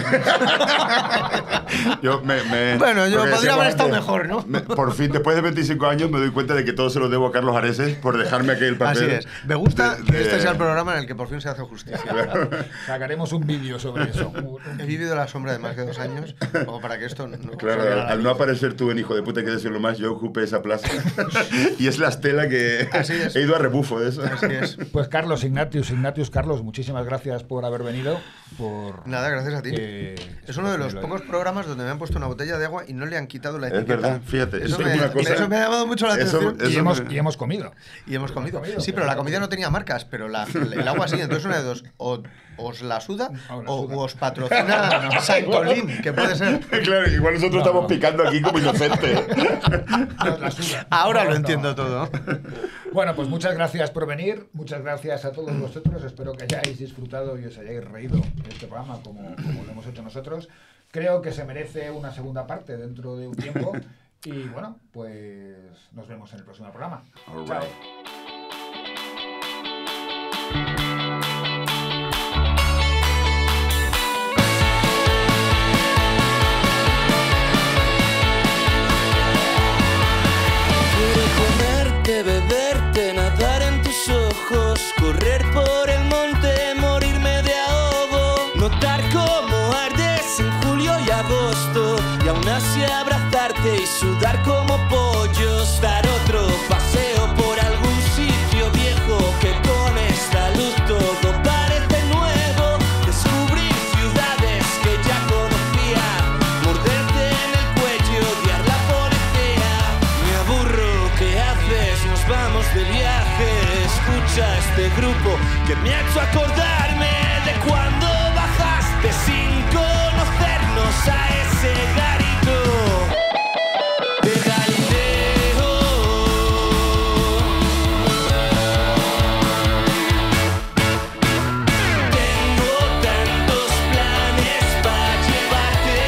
S4: Yo
S5: Bueno, yo
S4: porque
S5: podría
S4: decíamos
S5: haber estado
S4: antes,
S5: mejor, ¿no?
S4: Por fin, después de 25 años, me doy cuenta de que todo se lo debo a Carlos Areces por dejarme aquel papel.
S5: Así es. Me gusta
S4: de-
S5: que este sea el programa en el que por fin se hace justicia.
S2: Sacaremos un vídeo sobre eso.
S5: He vivido a la sombra de más de 2 años, como para que esto no
S4: Claro,
S5: saliera a la
S4: al no
S5: luz.
S4: aparecer tú en Hijo de Puta, hay que decirlo más, yo ocupé esa plaza. Y es la estela que
S5: Así es.
S4: he ido a rebufo de eso.
S5: Así es.
S2: Pues Carlos, Ignatius, Carlos, muchísimas gracias por haber venido.
S5: Nada, gracias a ti. Es uno de los
S2: posible.
S5: pocos programas donde me han puesto una botella de agua y no le han quitado la
S4: Es
S5: etiqueta.
S4: verdad, fíjate.
S5: Eso,
S4: eso
S5: me,
S4: es una cosa-
S5: eso me ha llamado mucho la
S4: eso-
S5: atención.
S4: eso
S2: Y hemos comido.
S5: Y hemos comido.
S2: comido.
S5: Sí, pero la comida no tenía marcas, pero el agua sí. Entonces una de dos. O os la suda o os patrocina Saintolín, que puede ser.
S4: Claro, igual nosotros estamos picando aquí como inocentes.
S2: La suda.
S5: Ahora
S2: No,
S5: lo
S2: no.
S5: entiendo todo.
S2: Bueno, pues muchas gracias por venir, muchas gracias a todos vosotros, espero que hayáis disfrutado y os hayáis reído de este programa como lo hemos hecho nosotros. Creo que se merece una segunda parte dentro de un tiempo y bueno, pues nos vemos en el próximo programa.
S4: All
S2: Chao.
S4: right.
S6: Quiero comerte, beberte, nadar en tus ojos, correr por el monte, morirme de ahogo, notar cómo ardes en julio y agosto, y aún así abrazarte y sudar como pollos, dar otro paseo por algún sitio viejo que con esta luz todo parece nuevo, descubrir ciudades que ya conocía, morderte en el cuello, odiar la policía. Me aburro, ¿qué haces? Nos vamos de viaje. Escucha este grupo que me ha hecho acordarme de cuando bajaste sin conocernos a ese garito de Galileo. Tengo tantos planes para llevarte,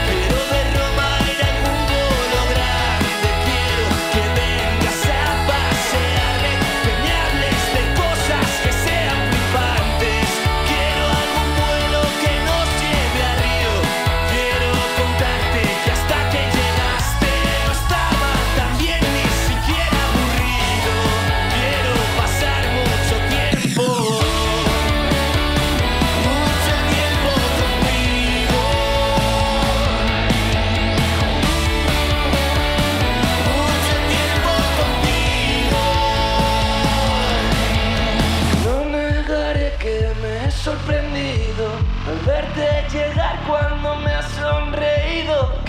S6: quiero ver Roma, ir al mundo, lo grande, quiero que vengas a pasearme, que me hables de cosas que sean flipantes.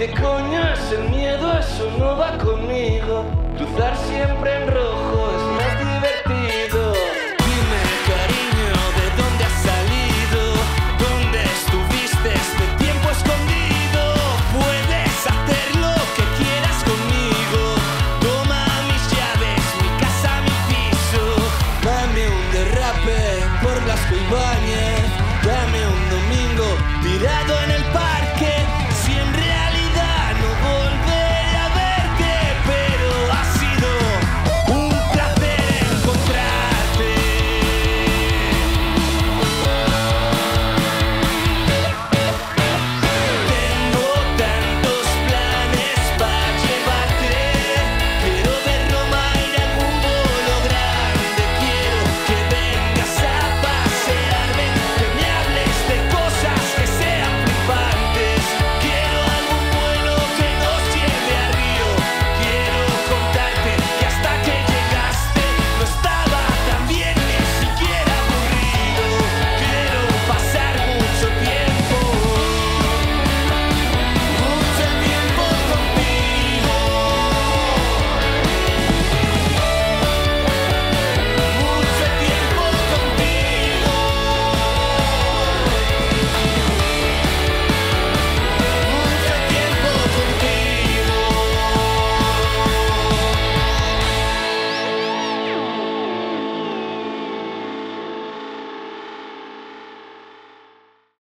S6: ¿Qué coño es el miedo? Eso no va conmigo. Cruzar siempre en rojo es más